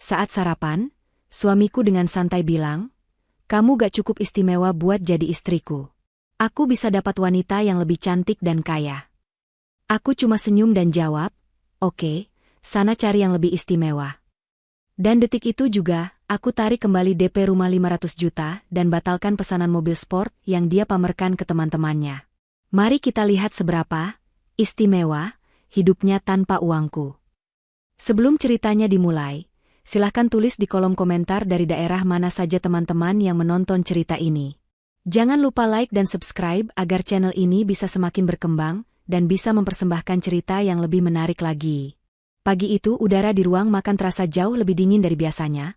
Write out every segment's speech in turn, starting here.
Saat sarapan, suamiku dengan santai bilang, "Kamu gak cukup istimewa buat jadi istriku. Aku bisa dapat wanita yang lebih cantik dan kaya." Aku cuma senyum dan jawab, "Oke, sana cari yang lebih istimewa." Dan detik itu juga, aku tarik kembali DP rumah 500 juta dan batalkan pesanan mobil sport yang dia pamerkan ke teman-temannya. Mari kita lihat seberapa istimewa hidupnya tanpa uangku. Sebelum ceritanya dimulai, silahkan tulis di kolom komentar dari daerah mana saja teman-teman yang menonton cerita ini. Jangan lupa like dan subscribe agar channel ini bisa semakin berkembang dan bisa mempersembahkan cerita yang lebih menarik lagi. Pagi itu udara di ruang makan terasa jauh lebih dingin dari biasanya,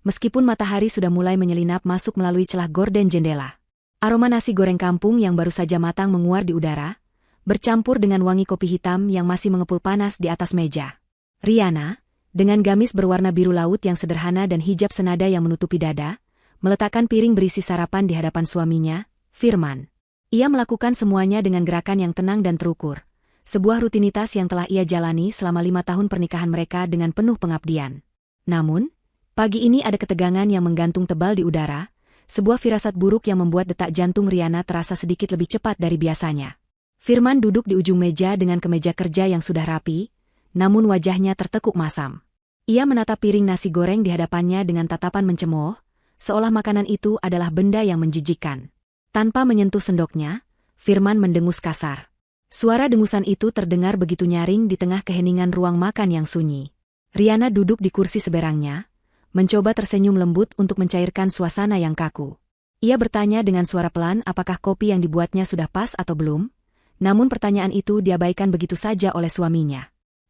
meskipun matahari sudah mulai menyelinap masuk melalui celah gorden jendela. Aroma nasi goreng kampung yang baru saja matang menguar di udara, bercampur dengan wangi kopi hitam yang masih mengepul panas di atas meja. Riana, dengan gamis berwarna biru laut yang sederhana dan hijab senada yang menutupi dada, meletakkan piring berisi sarapan di hadapan suaminya, Firman. Ia melakukan semuanya dengan gerakan yang tenang dan terukur, sebuah rutinitas yang telah ia jalani selama 5 tahun pernikahan mereka dengan penuh pengabdian. Namun, pagi ini ada ketegangan yang menggantung tebal di udara, sebuah firasat buruk yang membuat detak jantung Riana terasa sedikit lebih cepat dari biasanya. Firman duduk di ujung meja dengan kemeja kerja yang sudah rapi, namun wajahnya tertekuk masam. Ia menatap piring nasi goreng di hadapannya dengan tatapan mencemooh, seolah makanan itu adalah benda yang menjijikkan. Tanpa menyentuh sendoknya, Firman mendengus kasar. Suara dengusan itu terdengar begitu nyaring di tengah keheningan ruang makan yang sunyi. Riana duduk di kursi seberangnya, mencoba tersenyum lembut untuk mencairkan suasana yang kaku. Ia bertanya dengan suara pelan apakah kopi yang dibuatnya sudah pas atau belum, namun pertanyaan itu diabaikan begitu saja oleh suaminya.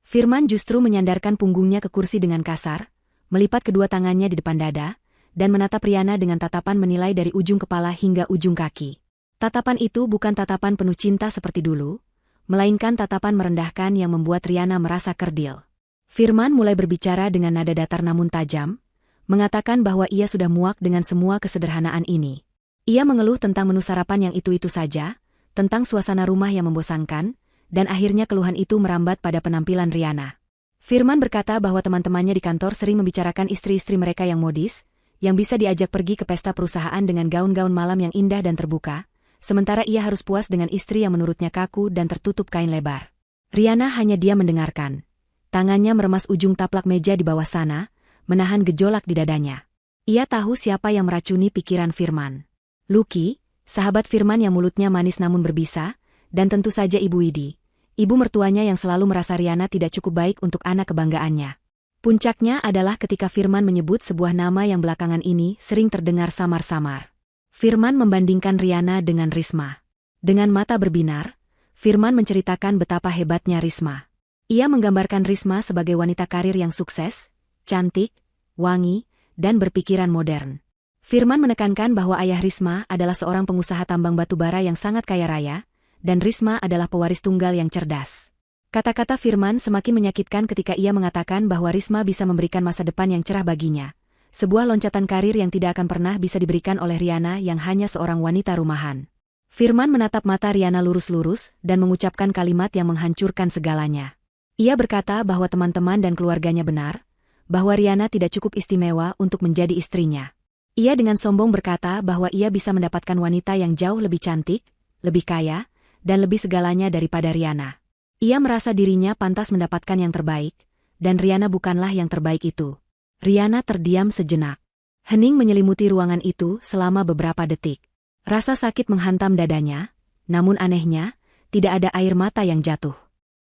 Firman justru menyandarkan punggungnya ke kursi dengan kasar, melipat kedua tangannya di depan dada, dan menatap Riana dengan tatapan menilai dari ujung kepala hingga ujung kaki. Tatapan itu bukan tatapan penuh cinta seperti dulu, melainkan tatapan merendahkan yang membuat Riana merasa kerdil. Firman mulai berbicara dengan nada datar namun tajam, mengatakan bahwa ia sudah muak dengan semua kesederhanaan ini. Ia mengeluh tentang menu sarapan yang itu-itu saja, tentang suasana rumah yang membosankan, dan akhirnya keluhan itu merambat pada penampilan Riana. Firman berkata bahwa teman-temannya di kantor sering membicarakan istri-istri mereka yang modis, yang bisa diajak pergi ke pesta perusahaan dengan gaun-gaun malam yang indah dan terbuka, sementara ia harus puas dengan istri yang menurutnya kaku dan tertutup kain lebar. Riana hanya diam mendengarkan. Tangannya meremas ujung taplak meja di bawah sana, menahan gejolak di dadanya. Ia tahu siapa yang meracuni pikiran Firman. Lucky, sahabat Firman yang mulutnya manis namun berbisa, dan tentu saja Ibu Widi, ibu mertuanya yang selalu merasa Riana tidak cukup baik untuk anak kebanggaannya. Puncaknya adalah ketika Firman menyebut sebuah nama yang belakangan ini sering terdengar samar-samar. Firman membandingkan Riana dengan Risma. Dengan mata berbinar, Firman menceritakan betapa hebatnya Risma. Ia menggambarkan Risma sebagai wanita karir yang sukses, cantik, wangi, dan berpikiran modern. Firman menekankan bahwa ayah Risma adalah seorang pengusaha tambang batu bara yang sangat kaya raya, dan Risma adalah pewaris tunggal yang cerdas. Kata-kata Firman semakin menyakitkan ketika ia mengatakan bahwa Risma bisa memberikan masa depan yang cerah baginya. Sebuah loncatan karir yang tidak akan pernah bisa diberikan oleh Riana yang hanya seorang wanita rumahan. Firman menatap mata Riana lurus-lurus dan mengucapkan kalimat yang menghancurkan segalanya. Ia berkata bahwa teman-teman dan keluarganya benar, bahwa Riana tidak cukup istimewa untuk menjadi istrinya. Ia dengan sombong berkata bahwa ia bisa mendapatkan wanita yang jauh lebih cantik, lebih kaya, dan lebih segalanya daripada Riana. Ia merasa dirinya pantas mendapatkan yang terbaik, dan Riana bukanlah yang terbaik itu. Riana terdiam sejenak. Hening menyelimuti ruangan itu selama beberapa detik. Rasa sakit menghantam dadanya, namun anehnya, tidak ada air mata yang jatuh.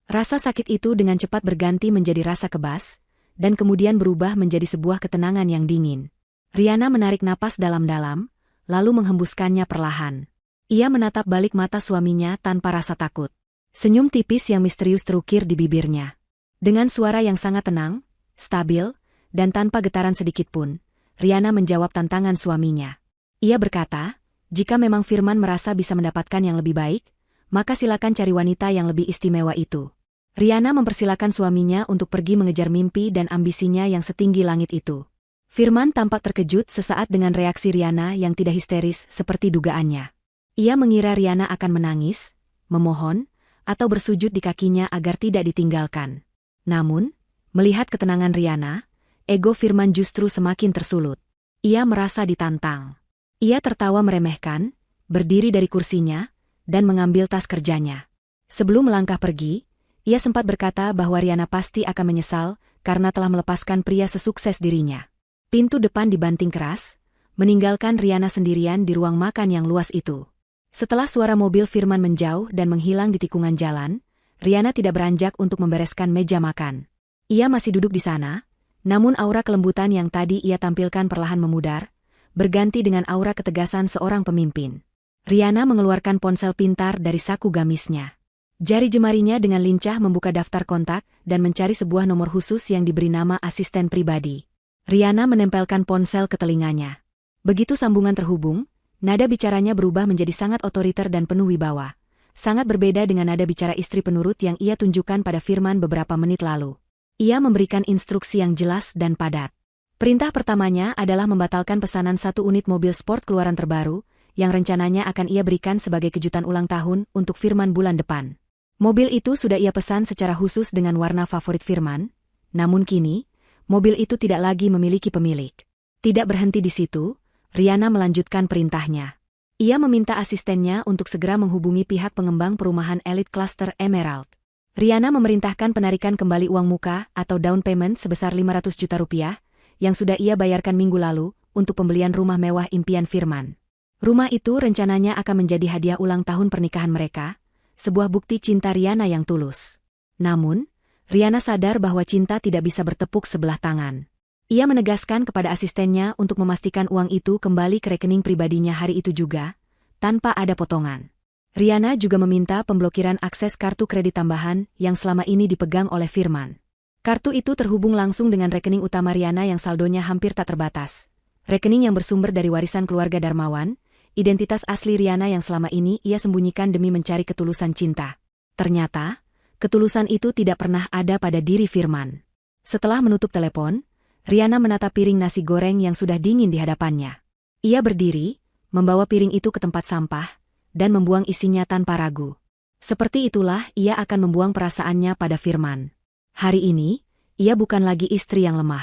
Rasa sakit itu dengan cepat berganti menjadi rasa kebas, dan kemudian berubah menjadi sebuah ketenangan yang dingin. Riana menarik napas dalam-dalam, lalu menghembuskannya perlahan. Ia menatap balik mata suaminya tanpa rasa takut. Senyum tipis yang misterius terukir di bibirnya. Dengan suara yang sangat tenang, stabil, dan tanpa getaran sedikit pun, Riana menjawab tantangan suaminya. Ia berkata, jika memang Firman merasa bisa mendapatkan yang lebih baik, maka silakan cari wanita yang lebih istimewa itu. Riana mempersilakan suaminya untuk pergi mengejar mimpi dan ambisinya yang setinggi langit itu. Firman tampak terkejut sesaat dengan reaksi Riana yang tidak histeris seperti dugaannya. Ia mengira Riana akan menangis, memohon, atau bersujud di kakinya agar tidak ditinggalkan. Namun, melihat ketenangan Riana, ego Firman justru semakin tersulut. Ia merasa ditantang. Ia tertawa meremehkan, berdiri dari kursinya, dan mengambil tas kerjanya. Sebelum melangkah pergi, ia sempat berkata bahwa Riana pasti akan menyesal karena telah melepaskan pria sesukses dirinya. Pintu depan dibanting keras, meninggalkan Riana sendirian di ruang makan yang luas itu. Setelah suara mobil Firman menjauh dan menghilang di tikungan jalan, Riana tidak beranjak untuk membereskan meja makan. Ia masih duduk di sana, namun aura kelembutan yang tadi ia tampilkan perlahan memudar, berganti dengan aura ketegasan seorang pemimpin. Riana mengeluarkan ponsel pintar dari saku gamisnya. Jari jemarinya dengan lincah membuka daftar kontak dan mencari sebuah nomor khusus yang diberi nama asisten pribadi. Riana menempelkan ponsel ke telinganya. Begitu sambungan terhubung, nada bicaranya berubah menjadi sangat otoriter dan penuh wibawa. Sangat berbeda dengan nada bicara istri penurut yang ia tunjukkan pada Firman beberapa menit lalu. Ia memberikan instruksi yang jelas dan padat. Perintah pertamanya adalah membatalkan pesanan 1 unit mobil sport keluaran terbaru, yang rencananya akan ia berikan sebagai kejutan ulang tahun untuk Firman bulan depan. Mobil itu sudah ia pesan secara khusus dengan warna favorit Firman, namun kini, mobil itu tidak lagi memiliki pemilik. Tidak berhenti di situ, Riana melanjutkan perintahnya. Ia meminta asistennya untuk segera menghubungi pihak pengembang perumahan elit Cluster Emerald. Riana memerintahkan penarikan kembali uang muka atau down payment sebesar 500 juta rupiah, yang sudah ia bayarkan minggu lalu, untuk pembelian rumah mewah impian Firman. Rumah itu rencananya akan menjadi hadiah ulang tahun pernikahan mereka, sebuah bukti cinta Riana yang tulus. Namun, Riana sadar bahwa cinta tidak bisa bertepuk sebelah tangan. Ia menegaskan kepada asistennya untuk memastikan uang itu kembali ke rekening pribadinya hari itu juga, tanpa ada potongan. Riana juga meminta pemblokiran akses kartu kredit tambahan yang selama ini dipegang oleh Firman. Kartu itu terhubung langsung dengan rekening utama Riana yang saldonya hampir tak terbatas. Rekening yang bersumber dari warisan keluarga Darmawan, identitas asli Riana yang selama ini ia sembunyikan demi mencari ketulusan cinta. Ternyata, ketulusan itu tidak pernah ada pada diri Firman. Setelah menutup telepon, Riana menatap piring nasi goreng yang sudah dingin di hadapannya. Ia berdiri, membawa piring itu ke tempat sampah, dan membuang isinya tanpa ragu. Seperti itulah ia akan membuang perasaannya pada Firman. Hari ini, ia bukan lagi istri yang lemah.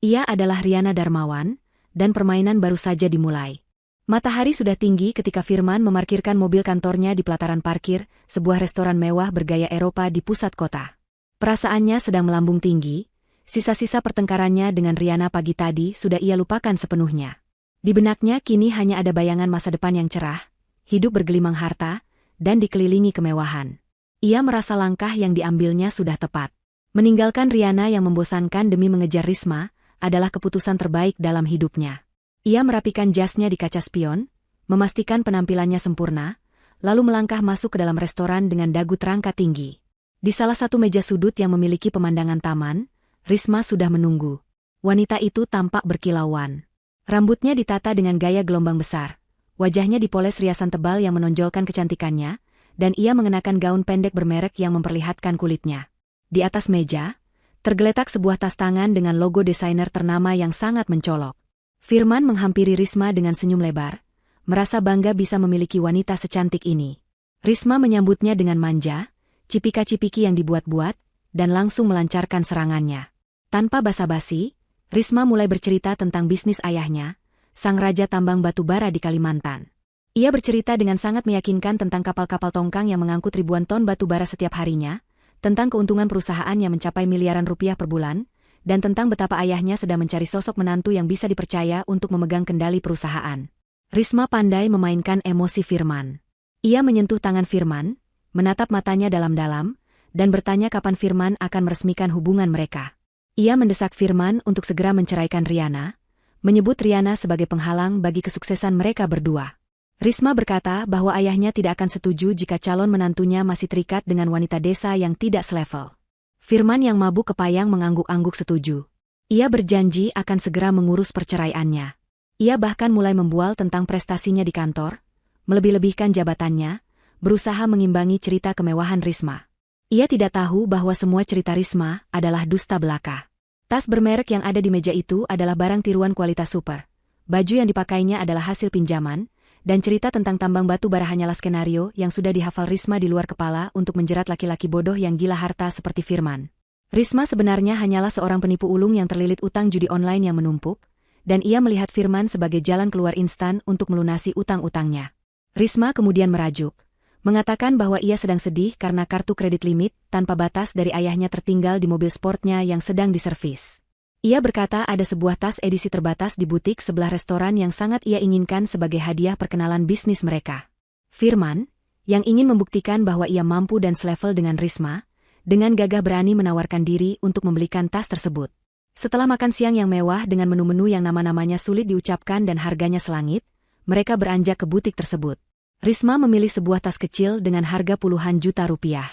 Ia adalah Riana Darmawan, dan permainan baru saja dimulai. Matahari sudah tinggi ketika Firman memarkirkan mobil kantornya di pelataran parkir, sebuah restoran mewah bergaya Eropa di pusat kota. Perasaannya sedang melambung tinggi. Sisa-sisa pertengkarannya dengan Riana pagi tadi sudah ia lupakan sepenuhnya. Di benaknya kini hanya ada bayangan masa depan yang cerah, hidup bergelimang harta, dan dikelilingi kemewahan. Ia merasa langkah yang diambilnya sudah tepat. Meninggalkan Riana yang membosankan demi mengejar Risma adalah keputusan terbaik dalam hidupnya. Ia merapikan jasnya di kaca spion, memastikan penampilannya sempurna, lalu melangkah masuk ke dalam restoran dengan dagu terangkat tinggi. Di salah satu meja sudut yang memiliki pemandangan taman, Risma sudah menunggu. Wanita itu tampak berkilauan. Rambutnya ditata dengan gaya gelombang besar. Wajahnya dipoles riasan tebal yang menonjolkan kecantikannya, dan ia mengenakan gaun pendek bermerek yang memperlihatkan kulitnya. Di atas meja, tergeletak sebuah tas tangan dengan logo desainer ternama yang sangat mencolok. Firman menghampiri Risma dengan senyum lebar, merasa bangga bisa memiliki wanita secantik ini. Risma menyambutnya dengan manja, cipika-cipiki yang dibuat-buat, dan langsung melancarkan serangannya. Tanpa basa-basi, Risma mulai bercerita tentang bisnis ayahnya, sang raja tambang batu bara di Kalimantan. Ia bercerita dengan sangat meyakinkan tentang kapal-kapal tongkang yang mengangkut ribuan ton batu bara setiap harinya, tentang keuntungan perusahaan yang mencapai miliaran rupiah per bulan, dan tentang betapa ayahnya sedang mencari sosok menantu yang bisa dipercaya untuk memegang kendali perusahaan. Risma pandai memainkan emosi Firman. Ia menyentuh tangan Firman, menatap matanya dalam-dalam, dan bertanya kapan Firman akan meresmikan hubungan mereka. Ia mendesak Firman untuk segera menceraikan Riana, menyebut Riana sebagai penghalang bagi kesuksesan mereka berdua. Risma berkata bahwa ayahnya tidak akan setuju jika calon menantunya masih terikat dengan wanita desa yang tidak selevel. Firman yang mabuk kepayang mengangguk-angguk setuju. Ia berjanji akan segera mengurus perceraiannya. Ia bahkan mulai membual tentang prestasinya di kantor, melebih-lebihkan jabatannya, berusaha mengimbangi cerita kemewahan Risma. Ia tidak tahu bahwa semua cerita Risma adalah dusta belaka. Tas bermerek yang ada di meja itu adalah barang tiruan kualitas super. Baju yang dipakainya adalah hasil pinjaman, dan cerita tentang tambang batu bara hanyalah skenario yang sudah dihafal Risma di luar kepala untuk menjerat laki-laki bodoh yang gila harta seperti Firman. Risma sebenarnya hanyalah seorang penipu ulung yang terlilit utang judi online yang menumpuk, dan ia melihat Firman sebagai jalan keluar instan untuk melunasi utang-utangnya. Risma kemudian merajuk, mengatakan bahwa ia sedang sedih karena kartu kredit limit tanpa batas dari ayahnya tertinggal di mobil sportnya yang sedang diservis. Ia berkata ada sebuah tas edisi terbatas di butik sebelah restoran yang sangat ia inginkan sebagai hadiah perkenalan bisnis mereka. Firman, yang ingin membuktikan bahwa ia mampu dan selevel dengan Risma, dengan gagah berani menawarkan diri untuk membelikan tas tersebut. Setelah makan siang yang mewah dengan menu-menu yang nama-namanya sulit diucapkan dan harganya selangit, mereka beranjak ke butik tersebut. Risma memilih sebuah tas kecil dengan harga puluhan juta rupiah.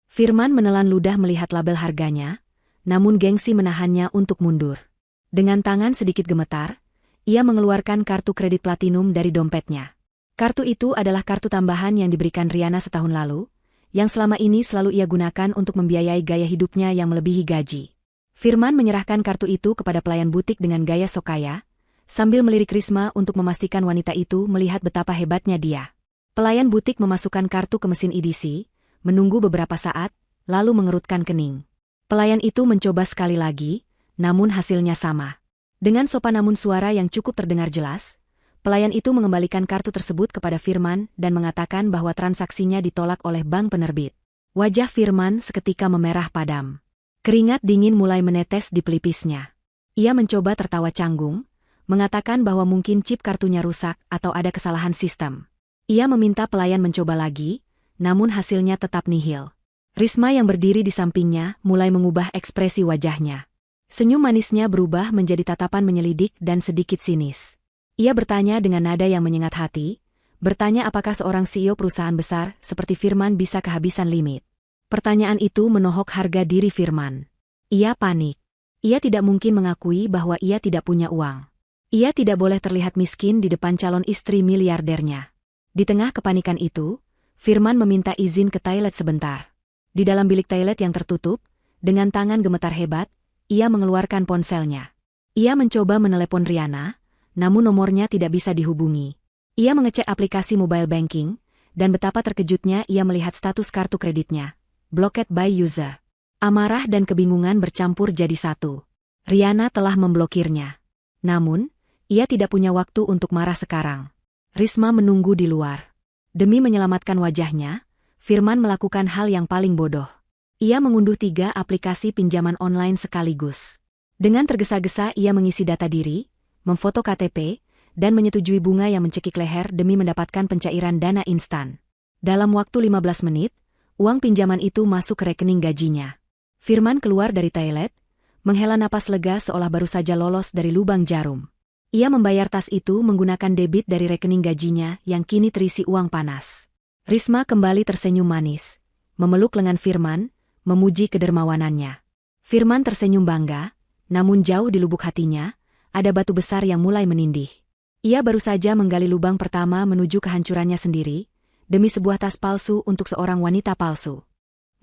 Firman menelan ludah melihat label harganya, namun gengsi menahannya untuk mundur. Dengan tangan sedikit gemetar, ia mengeluarkan kartu kredit platinum dari dompetnya. Kartu itu adalah kartu tambahan yang diberikan Riana setahun lalu, yang selama ini selalu ia gunakan untuk membiayai gaya hidupnya yang melebihi gaji. Firman menyerahkan kartu itu kepada pelayan butik dengan gaya sok kaya, sambil melirik Risma untuk memastikan wanita itu melihat betapa hebatnya dia. Pelayan butik memasukkan kartu ke mesin EDC, menunggu beberapa saat, lalu mengerutkan kening. Pelayan itu mencoba sekali lagi, namun hasilnya sama. Dengan sopan namun suara yang cukup terdengar jelas, pelayan itu mengembalikan kartu tersebut kepada Firman dan mengatakan bahwa transaksinya ditolak oleh bank penerbit. Wajah Firman seketika memerah padam. Keringat dingin mulai menetes di pelipisnya. Ia mencoba tertawa canggung, mengatakan bahwa mungkin chip kartunya rusak atau ada kesalahan sistem. Ia meminta pelayan mencoba lagi, namun hasilnya tetap nihil. Risma yang berdiri di sampingnya mulai mengubah ekspresi wajahnya. Senyum manisnya berubah menjadi tatapan menyelidik dan sedikit sinis. Ia bertanya dengan nada yang menyengat hati, bertanya apakah seorang CEO perusahaan besar seperti Firman bisa kehabisan limit. Pertanyaan itu menohok harga diri Firman. Ia panik. Ia tidak mungkin mengakui bahwa ia tidak punya uang. Ia tidak boleh terlihat miskin di depan calon istri miliardernya. Di tengah kepanikan itu, Firman meminta izin ke toilet sebentar. Di dalam bilik toilet yang tertutup, dengan tangan gemetar hebat, ia mengeluarkan ponselnya. Ia mencoba menelepon Riana, namun nomornya tidak bisa dihubungi. Ia mengecek aplikasi mobile banking, dan betapa terkejutnya ia melihat status kartu kreditnya. Blocked by user. Amarah dan kebingungan bercampur jadi satu. Riana telah memblokirnya. Namun, ia tidak punya waktu untuk marah sekarang. Risma menunggu di luar. Demi menyelamatkan wajahnya, Firman melakukan hal yang paling bodoh. Ia mengunduh 3 aplikasi pinjaman online sekaligus. Dengan tergesa-gesa ia mengisi data diri, memfoto KTP, dan menyetujui bunga yang mencekik leher demi mendapatkan pencairan dana instan. Dalam waktu 15 menit, uang pinjaman itu masuk ke rekening gajinya. Firman keluar dari toilet, menghela napas lega seolah baru saja lolos dari lubang jarum. Ia membayar tas itu menggunakan debit dari rekening gajinya yang kini terisi uang panas. Risma kembali tersenyum manis, memeluk lengan Firman, memuji kedermawanannya. Firman tersenyum bangga, namun jauh di lubuk hatinya, ada batu besar yang mulai menindih. Ia baru saja menggali lubang pertama menuju kehancurannya sendiri, demi sebuah tas palsu untuk seorang wanita palsu.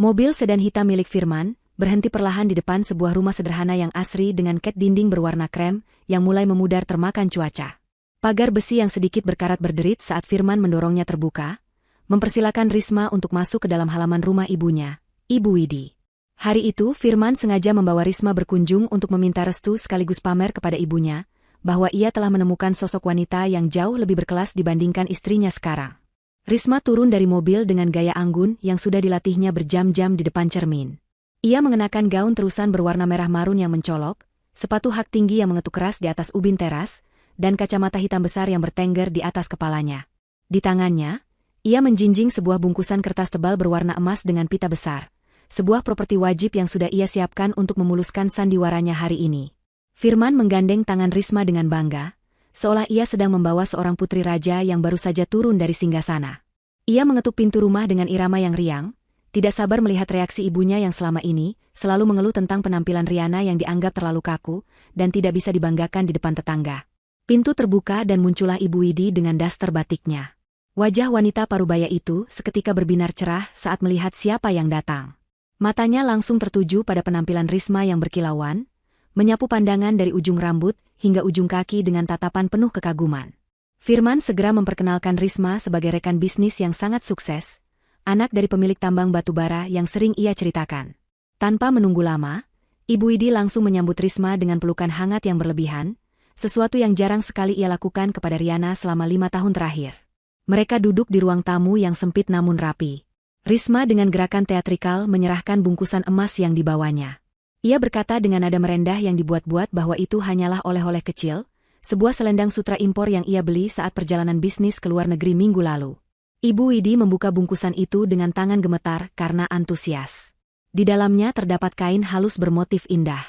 Mobil sedan hitam milik Firman berhenti perlahan di depan sebuah rumah sederhana yang asri dengan cat dinding berwarna krem yang mulai memudar termakan cuaca. Pagar besi yang sedikit berkarat berderit saat Firman mendorongnya terbuka, mempersilakan Risma untuk masuk ke dalam halaman rumah ibunya, Ibu Widi. Hari itu Firman sengaja membawa Risma berkunjung untuk meminta restu sekaligus pamer kepada ibunya, bahwa ia telah menemukan sosok wanita yang jauh lebih berkelas dibandingkan istrinya sekarang. Risma turun dari mobil dengan gaya anggun yang sudah dilatihnya berjam-jam di depan cermin. Ia mengenakan gaun terusan berwarna merah marun yang mencolok, sepatu hak tinggi yang mengetuk keras di atas ubin teras, dan kacamata hitam besar yang bertengger di atas kepalanya. Di tangannya, ia menjinjing sebuah bungkusan kertas tebal berwarna emas dengan pita besar. Sebuah properti wajib yang sudah ia siapkan untuk memuluskan sandiwaranya hari ini. Firman menggandeng tangan Risma dengan bangga, seolah ia sedang membawa seorang putri raja yang baru saja turun dari singgasana. Ia mengetuk pintu rumah dengan irama yang riang, tidak sabar melihat reaksi ibunya yang selama ini selalu mengeluh tentang penampilan Riana yang dianggap terlalu kaku dan tidak bisa dibanggakan di depan tetangga. Pintu terbuka dan muncullah Ibu Widi dengan daster batiknya. Wajah wanita parubaya itu seketika berbinar cerah saat melihat siapa yang datang. Matanya langsung tertuju pada penampilan Risma yang berkilauan, menyapu pandangan dari ujung rambut hingga ujung kaki dengan tatapan penuh kekaguman. Firman segera memperkenalkan Risma sebagai rekan bisnis yang sangat sukses, anak dari pemilik tambang batu bara yang sering ia ceritakan. Tanpa menunggu lama, Ibu Widi langsung menyambut Risma dengan pelukan hangat yang berlebihan, sesuatu yang jarang sekali ia lakukan kepada Riana selama 5 tahun terakhir. Mereka duduk di ruang tamu yang sempit namun rapi. Risma dengan gerakan teatrikal menyerahkan bungkusan emas yang dibawanya. Ia berkata dengan nada merendah yang dibuat-buat bahwa itu hanyalah oleh-oleh kecil, sebuah selendang sutra impor yang ia beli saat perjalanan bisnis ke luar negeri minggu lalu. Ibu Widi membuka bungkusan itu dengan tangan gemetar karena antusias. Di dalamnya terdapat kain halus bermotif indah.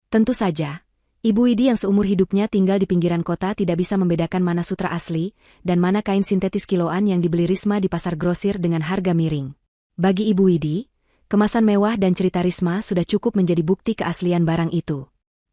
Tentu saja, Ibu Widi yang seumur hidupnya tinggal di pinggiran kota tidak bisa membedakan mana sutra asli dan mana kain sintetis kiloan yang dibeli Risma di pasar grosir dengan harga miring. Bagi Ibu Widi, kemasan mewah dan cerita Risma sudah cukup menjadi bukti keaslian barang itu.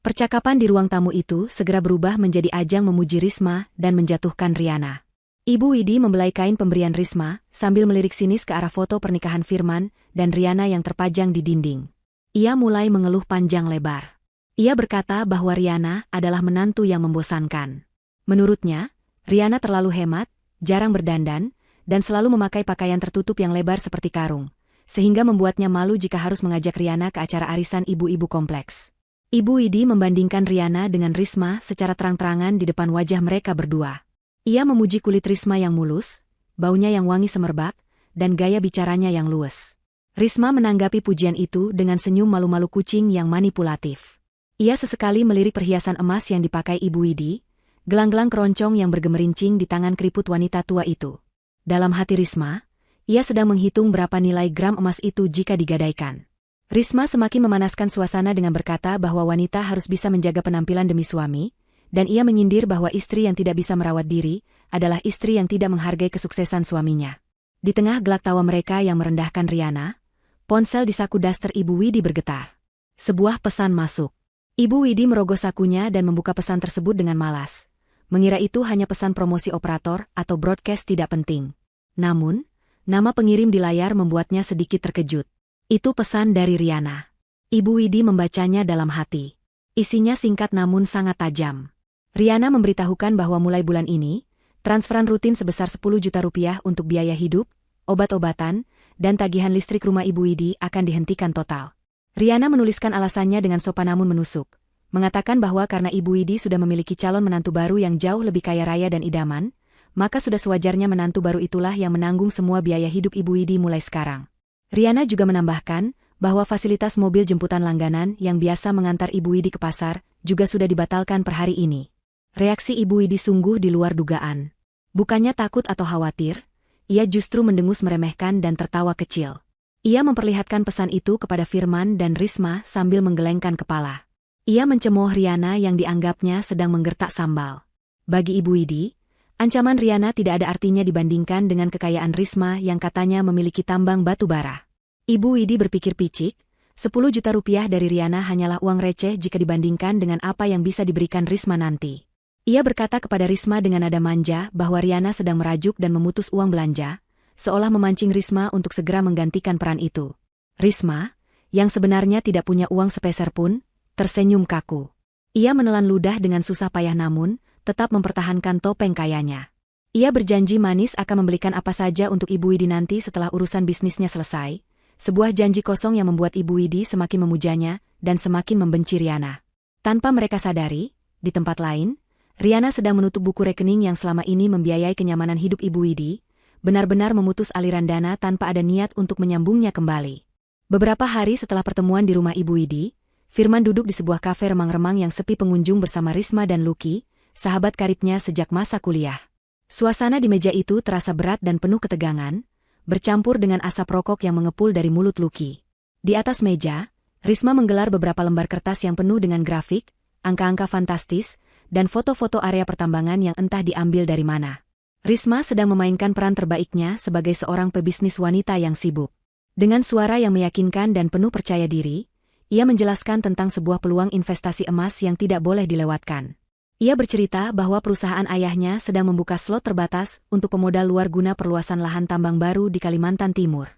Percakapan di ruang tamu itu segera berubah menjadi ajang memuji Risma dan menjatuhkan Riana. Ibu Widi membelai kain pemberian Risma sambil melirik sinis ke arah foto pernikahan Firman dan Riana yang terpajang di dinding. Ia mulai mengeluh panjang lebar. Ia berkata bahwa Riana adalah menantu yang membosankan. Menurutnya, Riana terlalu hemat, jarang berdandan, dan selalu memakai pakaian tertutup yang lebar seperti karung, sehingga membuatnya malu jika harus mengajak Riana ke acara arisan ibu-ibu kompleks. Ibu Widi membandingkan Riana dengan Risma secara terang-terangan di depan wajah mereka berdua. Ia memuji kulit Risma yang mulus, baunya yang wangi semerbak, dan gaya bicaranya yang luwes. Risma menanggapi pujian itu dengan senyum malu-malu kucing yang manipulatif. Ia sesekali melirik perhiasan emas yang dipakai Ibu Widi, gelang-gelang keroncong yang bergemerincing di tangan keriput wanita tua itu. Dalam hati Risma, ia sedang menghitung berapa nilai gram emas itu jika digadaikan. Risma semakin memanaskan suasana dengan berkata bahwa wanita harus bisa menjaga penampilan demi suami, dan ia menyindir bahwa istri yang tidak bisa merawat diri adalah istri yang tidak menghargai kesuksesan suaminya. Di tengah gelak tawa mereka yang merendahkan Riana, ponsel di saku daster Ibu Widi bergetar. Sebuah pesan masuk. Ibu Widi merogoh sakunya dan membuka pesan tersebut dengan malas. Mengira itu hanya pesan promosi operator atau broadcast tidak penting. Namun, nama pengirim di layar membuatnya sedikit terkejut. Itu pesan dari Riana. Ibu Widi membacanya dalam hati. Isinya singkat namun sangat tajam. Riana memberitahukan bahwa mulai bulan ini, transferan rutin sebesar 10 juta rupiah untuk biaya hidup, obat-obatan, dan tagihan listrik rumah Ibu Widi akan dihentikan total. Riana menuliskan alasannya dengan sopan namun menusuk, mengatakan bahwa karena Ibu Widi sudah memiliki calon menantu baru yang jauh lebih kaya raya dan idaman, maka sudah sewajarnya menantu baru itulah yang menanggung semua biaya hidup Ibu Widi mulai sekarang. Riana juga menambahkan bahwa fasilitas mobil jemputan langganan yang biasa mengantar Ibu Widi ke pasar juga sudah dibatalkan per hari ini. Reaksi Ibu Widi sungguh di luar dugaan. Bukannya takut atau khawatir, ia justru mendengus meremehkan dan tertawa kecil. Ia memperlihatkan pesan itu kepada Firman dan Risma sambil menggelengkan kepala. Ia mencemooh Riana yang dianggapnya sedang menggertak sambal. Bagi Ibu Widi, ancaman Riana tidak ada artinya dibandingkan dengan kekayaan Risma yang katanya memiliki tambang batu bara. Ibu Widi berpikir picik, 10 juta rupiah dari Riana hanyalah uang receh jika dibandingkan dengan apa yang bisa diberikan Risma nanti. Ia berkata kepada Risma dengan nada manja bahwa Riana sedang merajuk dan memutus uang belanja, seolah memancing Risma untuk segera menggantikan peran itu. Risma, yang sebenarnya tidak punya uang sepeser pun, tersenyum kaku. Ia menelan ludah dengan susah payah namun, tetap mempertahankan topeng kayanya. Ia berjanji manis akan membelikan apa saja untuk Ibu Widi nanti setelah urusan bisnisnya selesai, sebuah janji kosong yang membuat Ibu Widi semakin memujanya dan semakin membenci Riana. Tanpa mereka sadari, di tempat lain, Riana sedang menutup buku rekening yang selama ini membiayai kenyamanan hidup Ibu Widi, benar-benar memutus aliran dana tanpa ada niat untuk menyambungnya kembali. Beberapa hari setelah pertemuan di rumah Ibu Widi, Firman duduk di sebuah kafe remang-remang yang sepi pengunjung bersama Risma dan Lucky, sahabat karibnya sejak masa kuliah. Suasana di meja itu terasa berat dan penuh ketegangan, bercampur dengan asap rokok yang mengepul dari mulut Lucky. Di atas meja, Risma menggelar beberapa lembar kertas yang penuh dengan grafik, angka-angka fantastis, dan foto-foto area pertambangan yang entah diambil dari mana. Risma sedang memainkan peran terbaiknya sebagai seorang pebisnis wanita yang sibuk. Dengan suara yang meyakinkan dan penuh percaya diri, ia menjelaskan tentang sebuah peluang investasi emas yang tidak boleh dilewatkan. Ia bercerita bahwa perusahaan ayahnya sedang membuka slot terbatas untuk pemodal luar guna perluasan lahan tambang baru di Kalimantan Timur.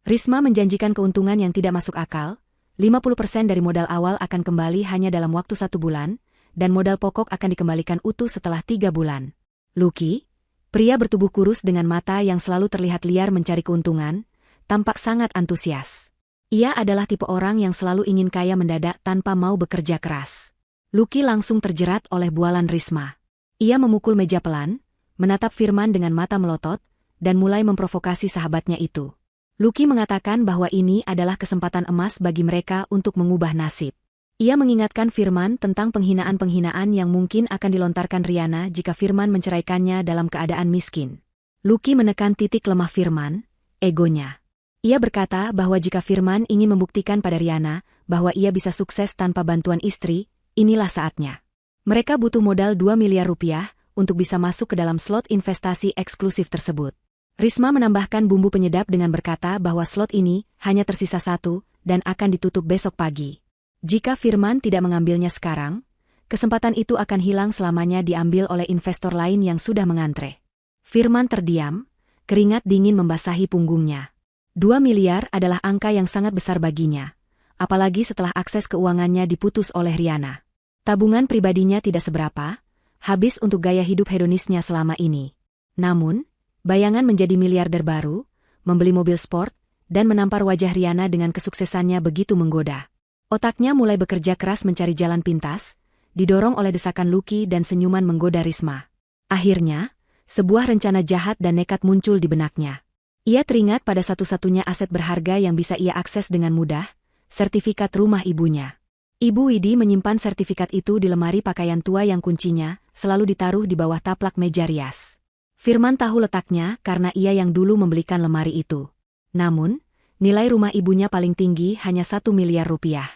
Risma menjanjikan keuntungan yang tidak masuk akal, 50% dari modal awal akan kembali hanya dalam waktu 1 bulan, dan modal pokok akan dikembalikan utuh setelah 3 bulan. Lucky, pria bertubuh kurus dengan mata yang selalu terlihat liar mencari keuntungan, tampak sangat antusias. Ia adalah tipe orang yang selalu ingin kaya mendadak tanpa mau bekerja keras. Lucky langsung terjerat oleh bualan Risma. Ia memukul meja pelan, menatap Firman dengan mata melotot, dan mulai memprovokasi sahabatnya itu. Lucky mengatakan bahwa ini adalah kesempatan emas bagi mereka untuk mengubah nasib. Ia mengingatkan Firman tentang penghinaan-penghinaan yang mungkin akan dilontarkan Riana jika Firman menceraikannya dalam keadaan miskin. Lucky menekan titik lemah Firman, egonya. Ia berkata bahwa jika Firman ingin membuktikan pada Riana bahwa ia bisa sukses tanpa bantuan istri, inilah saatnya. Mereka butuh modal 2 miliar rupiah untuk bisa masuk ke dalam slot investasi eksklusif tersebut. Risma menambahkan bumbu penyedap dengan berkata bahwa slot ini hanya tersisa 1 dan akan ditutup besok pagi. Jika Firman tidak mengambilnya sekarang, kesempatan itu akan hilang selamanya diambil oleh investor lain yang sudah mengantre. Firman terdiam, keringat dingin membasahi punggungnya. 2 miliar adalah angka yang sangat besar baginya, apalagi setelah akses keuangannya diputus oleh Riana. Tabungan pribadinya tidak seberapa, habis untuk gaya hidup hedonisnya selama ini. Namun, bayangan menjadi miliarder baru, membeli mobil sport, dan menampar wajah Riana dengan kesuksesannya begitu menggoda. Otaknya mulai bekerja keras mencari jalan pintas, didorong oleh desakan Lucky dan senyuman menggoda Risma. Akhirnya, sebuah rencana jahat dan nekat muncul di benaknya. Ia teringat pada satu-satunya aset berharga yang bisa ia akses dengan mudah, sertifikat rumah ibunya. Ibu Widi menyimpan sertifikat itu di lemari pakaian tua yang kuncinya selalu ditaruh di bawah taplak meja rias. Firman tahu letaknya karena ia yang dulu membelikan lemari itu. Namun, nilai rumah ibunya paling tinggi hanya 1 miliar rupiah.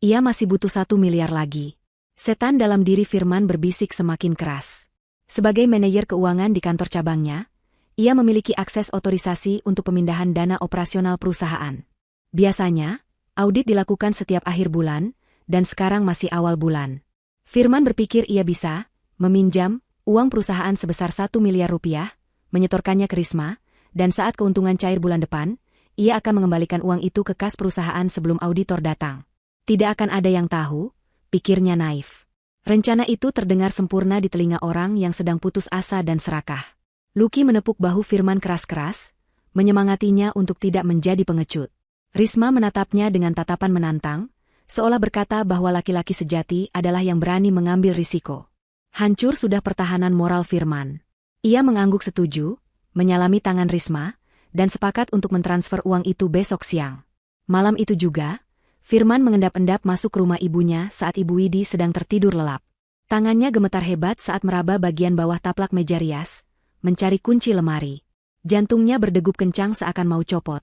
Ia masih butuh 1 miliar lagi. Setan dalam diri Firman berbisik semakin keras. Sebagai manajer keuangan di kantor cabangnya, ia memiliki akses otorisasi untuk pemindahan dana operasional perusahaan. Biasanya, audit dilakukan setiap akhir bulan, dan sekarang masih awal bulan. Firman berpikir ia bisa meminjam uang perusahaan sebesar 1 miliar rupiah, menyetorkannya ke Risma, dan saat keuntungan cair bulan depan, ia akan mengembalikan uang itu ke kas perusahaan sebelum auditor datang. Tidak akan ada yang tahu, pikirnya naif. Rencana itu terdengar sempurna di telinga orang yang sedang putus asa dan serakah. Lucky menepuk bahu Firman keras-keras, menyemangatinya untuk tidak menjadi pengecut. Risma menatapnya dengan tatapan menantang, seolah berkata bahwa laki-laki sejati adalah yang berani mengambil risiko. Hancur sudah pertahanan moral Firman. Ia mengangguk setuju, menyalami tangan Risma, dan sepakat untuk mentransfer uang itu besok siang. Malam itu juga, Firman mengendap-endap masuk ke rumah ibunya saat Ibu Widi sedang tertidur lelap. Tangannya gemetar hebat saat meraba bagian bawah taplak meja rias, mencari kunci lemari. Jantungnya berdegup kencang seakan mau copot,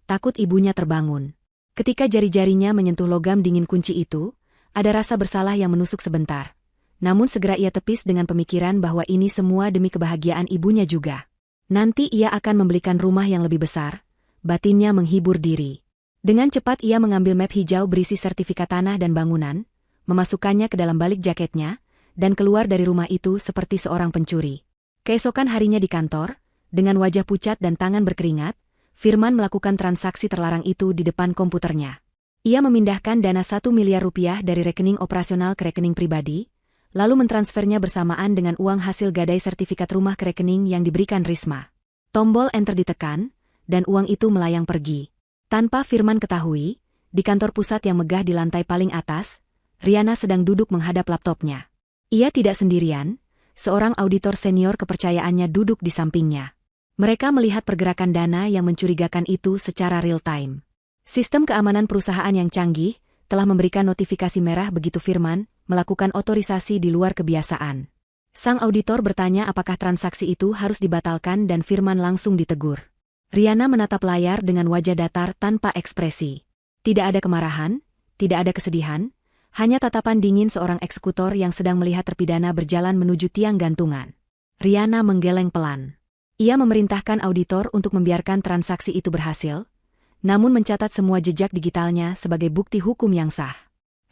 takut ibunya terbangun. Ketika jari-jarinya menyentuh logam dingin kunci itu, ada rasa bersalah yang menusuk sebentar. Namun segera ia tepis dengan pemikiran bahwa ini semua demi kebahagiaan ibunya juga. Nanti ia akan membelikan rumah yang lebih besar, batinnya menghibur diri. Dengan cepat ia mengambil map hijau berisi sertifikat tanah dan bangunan, memasukkannya ke dalam balik jaketnya, dan keluar dari rumah itu seperti seorang pencuri. Keesokan harinya di kantor, dengan wajah pucat dan tangan berkeringat, Firman melakukan transaksi terlarang itu di depan komputernya. Ia memindahkan dana 1 miliar rupiah dari rekening operasional ke rekening pribadi, lalu mentransfernya bersamaan dengan uang hasil gadai sertifikat rumah ke rekening yang diberikan Risma. Tombol enter ditekan, dan uang itu melayang pergi. Tanpa Firman ketahui, di kantor pusat yang megah di lantai paling atas, Riana sedang duduk menghadap laptopnya. Ia tidak sendirian. Seorang auditor senior kepercayaannya duduk di sampingnya. Mereka melihat pergerakan dana yang mencurigakan itu secara real-time. Sistem keamanan perusahaan yang canggih telah memberikan notifikasi merah begitu Firman melakukan otorisasi di luar kebiasaan. Sang auditor bertanya apakah transaksi itu harus dibatalkan dan Firman langsung ditegur. Riana menatap layar dengan wajah datar tanpa ekspresi. Tidak ada kemarahan, tidak ada kesedihan, hanya tatapan dingin seorang eksekutor yang sedang melihat terpidana berjalan menuju tiang gantungan. Riana menggeleng pelan. Ia memerintahkan auditor untuk membiarkan transaksi itu berhasil, namun mencatat semua jejak digitalnya sebagai bukti hukum yang sah.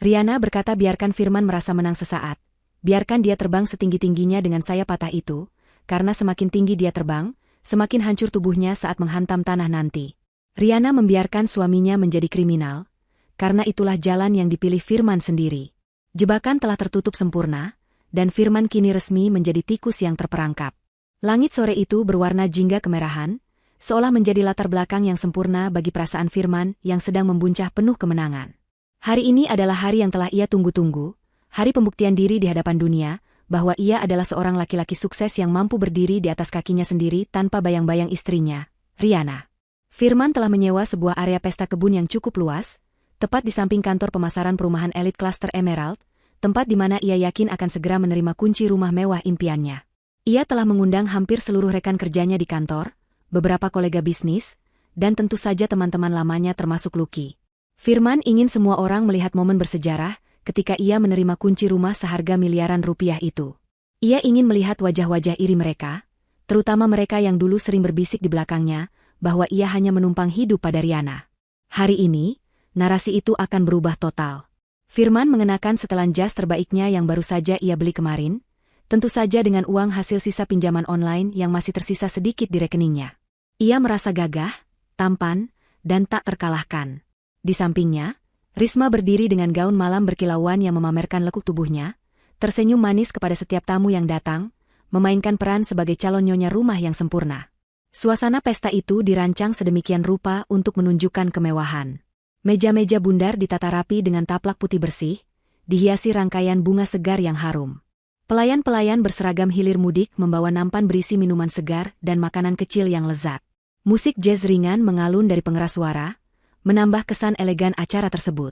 Riana berkata biarkan Firman merasa menang sesaat, biarkan dia terbang setinggi-tingginya dengan sayap patah itu, karena semakin tinggi dia terbang, semakin hancur tubuhnya saat menghantam tanah nanti. Riana membiarkan suaminya menjadi kriminal, karena itulah jalan yang dipilih Firman sendiri. Jebakan telah tertutup sempurna, dan Firman kini resmi menjadi tikus yang terperangkap. Langit sore itu berwarna jingga kemerahan, seolah menjadi latar belakang yang sempurna bagi perasaan Firman yang sedang membuncah penuh kemenangan. Hari ini adalah hari yang telah ia tunggu-tunggu, hari pembuktian diri di hadapan dunia, bahwa ia adalah seorang laki-laki sukses yang mampu berdiri di atas kakinya sendiri tanpa bayang-bayang istrinya, Rihanna. Firman telah menyewa sebuah area pesta kebun yang cukup luas, tepat di samping kantor pemasaran perumahan elit klaster Emerald, tempat di mana ia yakin akan segera menerima kunci rumah mewah impiannya. Ia telah mengundang hampir seluruh rekan kerjanya di kantor, beberapa kolega bisnis, dan tentu saja teman-teman lamanya termasuk Lucky. Firman ingin semua orang melihat momen bersejarah ketika ia menerima kunci rumah seharga miliaran rupiah itu. Ia ingin melihat wajah-wajah iri mereka, terutama mereka yang dulu sering berbisik di belakangnya, bahwa ia hanya menumpang hidup pada Rihanna. Hari ini, narasi itu akan berubah total. Firman mengenakan setelan jas terbaiknya yang baru saja ia beli kemarin, tentu saja dengan uang hasil sisa pinjaman online yang masih tersisa sedikit di rekeningnya. Ia merasa gagah, tampan, dan tak terkalahkan. Di sampingnya, Risma berdiri dengan gaun malam berkilauan yang memamerkan lekuk tubuhnya, tersenyum manis kepada setiap tamu yang datang, memainkan peran sebagai calon nyonya rumah yang sempurna. Suasana pesta itu dirancang sedemikian rupa untuk menunjukkan kemewahan. Meja-meja bundar ditata rapi dengan taplak putih bersih, dihiasi rangkaian bunga segar yang harum. Pelayan-pelayan berseragam hilir mudik membawa nampan berisi minuman segar dan makanan kecil yang lezat. Musik jazz ringan mengalun dari pengeras suara, menambah kesan elegan acara tersebut.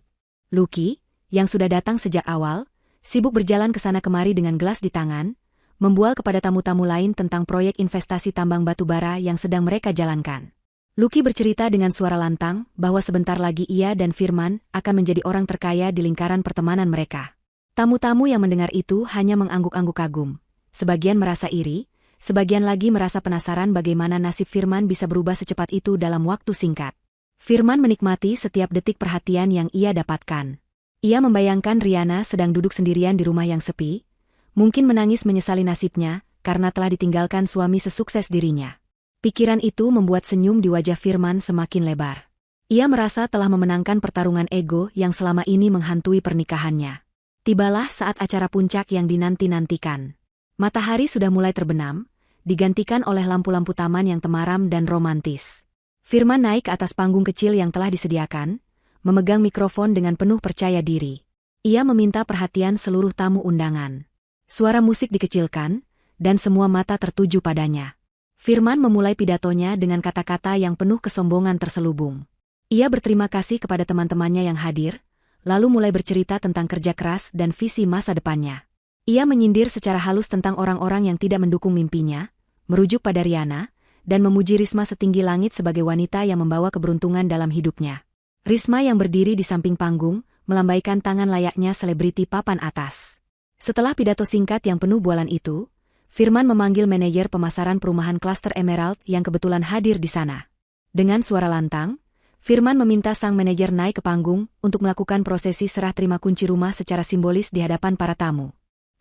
Lucky, yang sudah datang sejak awal, sibuk berjalan ke sana kemari dengan gelas di tangan, membual kepada tamu-tamu lain tentang proyek investasi tambang batu bara yang sedang mereka jalankan. Lucky bercerita dengan suara lantang bahwa sebentar lagi ia dan Firman akan menjadi orang terkaya di lingkaran pertemanan mereka. Tamu-tamu yang mendengar itu hanya mengangguk-angguk kagum. Sebagian merasa iri, sebagian lagi merasa penasaran bagaimana nasib Firman bisa berubah secepat itu dalam waktu singkat. Firman menikmati setiap detik perhatian yang ia dapatkan. Ia membayangkan Rihanna sedang duduk sendirian di rumah yang sepi, mungkin menangis menyesali nasibnya karena telah ditinggalkan suami sesukses dirinya. Pikiran itu membuat senyum di wajah Firman semakin lebar. Ia merasa telah memenangkan pertarungan ego yang selama ini menghantui pernikahannya. Tibalah saat acara puncak yang dinanti-nantikan. Matahari sudah mulai terbenam, digantikan oleh lampu-lampu taman yang temaram dan romantis. Firman naik ke atas panggung kecil yang telah disediakan, memegang mikrofon dengan penuh percaya diri. Ia meminta perhatian seluruh tamu undangan. Suara musik dikecilkan, dan semua mata tertuju padanya. Firman memulai pidatonya dengan kata-kata yang penuh kesombongan terselubung. Ia berterima kasih kepada teman-temannya yang hadir, lalu mulai bercerita tentang kerja keras dan visi masa depannya. Ia menyindir secara halus tentang orang-orang yang tidak mendukung mimpinya, merujuk pada Rihanna, dan memuji Risma setinggi langit sebagai wanita yang membawa keberuntungan dalam hidupnya. Risma yang berdiri di samping panggung, melambaikan tangan layaknya selebriti papan atas. Setelah pidato singkat yang penuh bualan itu, Firman memanggil manajer pemasaran perumahan klaster Emerald yang kebetulan hadir di sana. Dengan suara lantang, Firman meminta sang manajer naik ke panggung untuk melakukan prosesi serah terima kunci rumah secara simbolis di hadapan para tamu.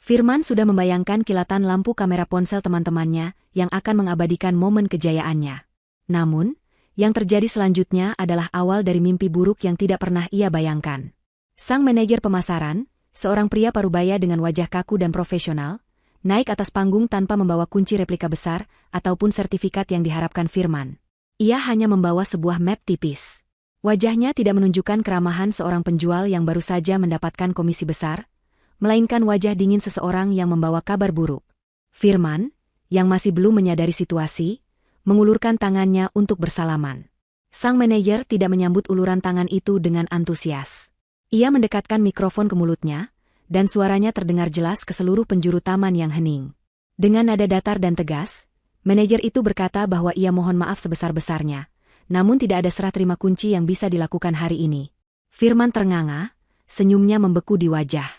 Firman sudah membayangkan kilatan lampu kamera ponsel teman-temannya yang akan mengabadikan momen kejayaannya. Namun, yang terjadi selanjutnya adalah awal dari mimpi buruk yang tidak pernah ia bayangkan. Sang manajer pemasaran, seorang pria parubaya dengan wajah kaku dan profesional, naik atas panggung tanpa membawa kunci replika besar ataupun sertifikat yang diharapkan Firman. Ia hanya membawa sebuah map tipis. Wajahnya tidak menunjukkan keramahan seorang penjual yang baru saja mendapatkan komisi besar, melainkan wajah dingin seseorang yang membawa kabar buruk. Firman, yang masih belum menyadari situasi, mengulurkan tangannya untuk bersalaman. Sang manajer tidak menyambut uluran tangan itu dengan antusias. Ia mendekatkan mikrofon ke mulutnya, dan suaranya terdengar jelas ke seluruh penjuru taman yang hening. Dengan nada datar dan tegas, manajer itu berkata bahwa ia mohon maaf sebesar-besarnya, namun tidak ada serah terima kunci yang bisa dilakukan hari ini. Firman ternganga, senyumnya membeku di wajah.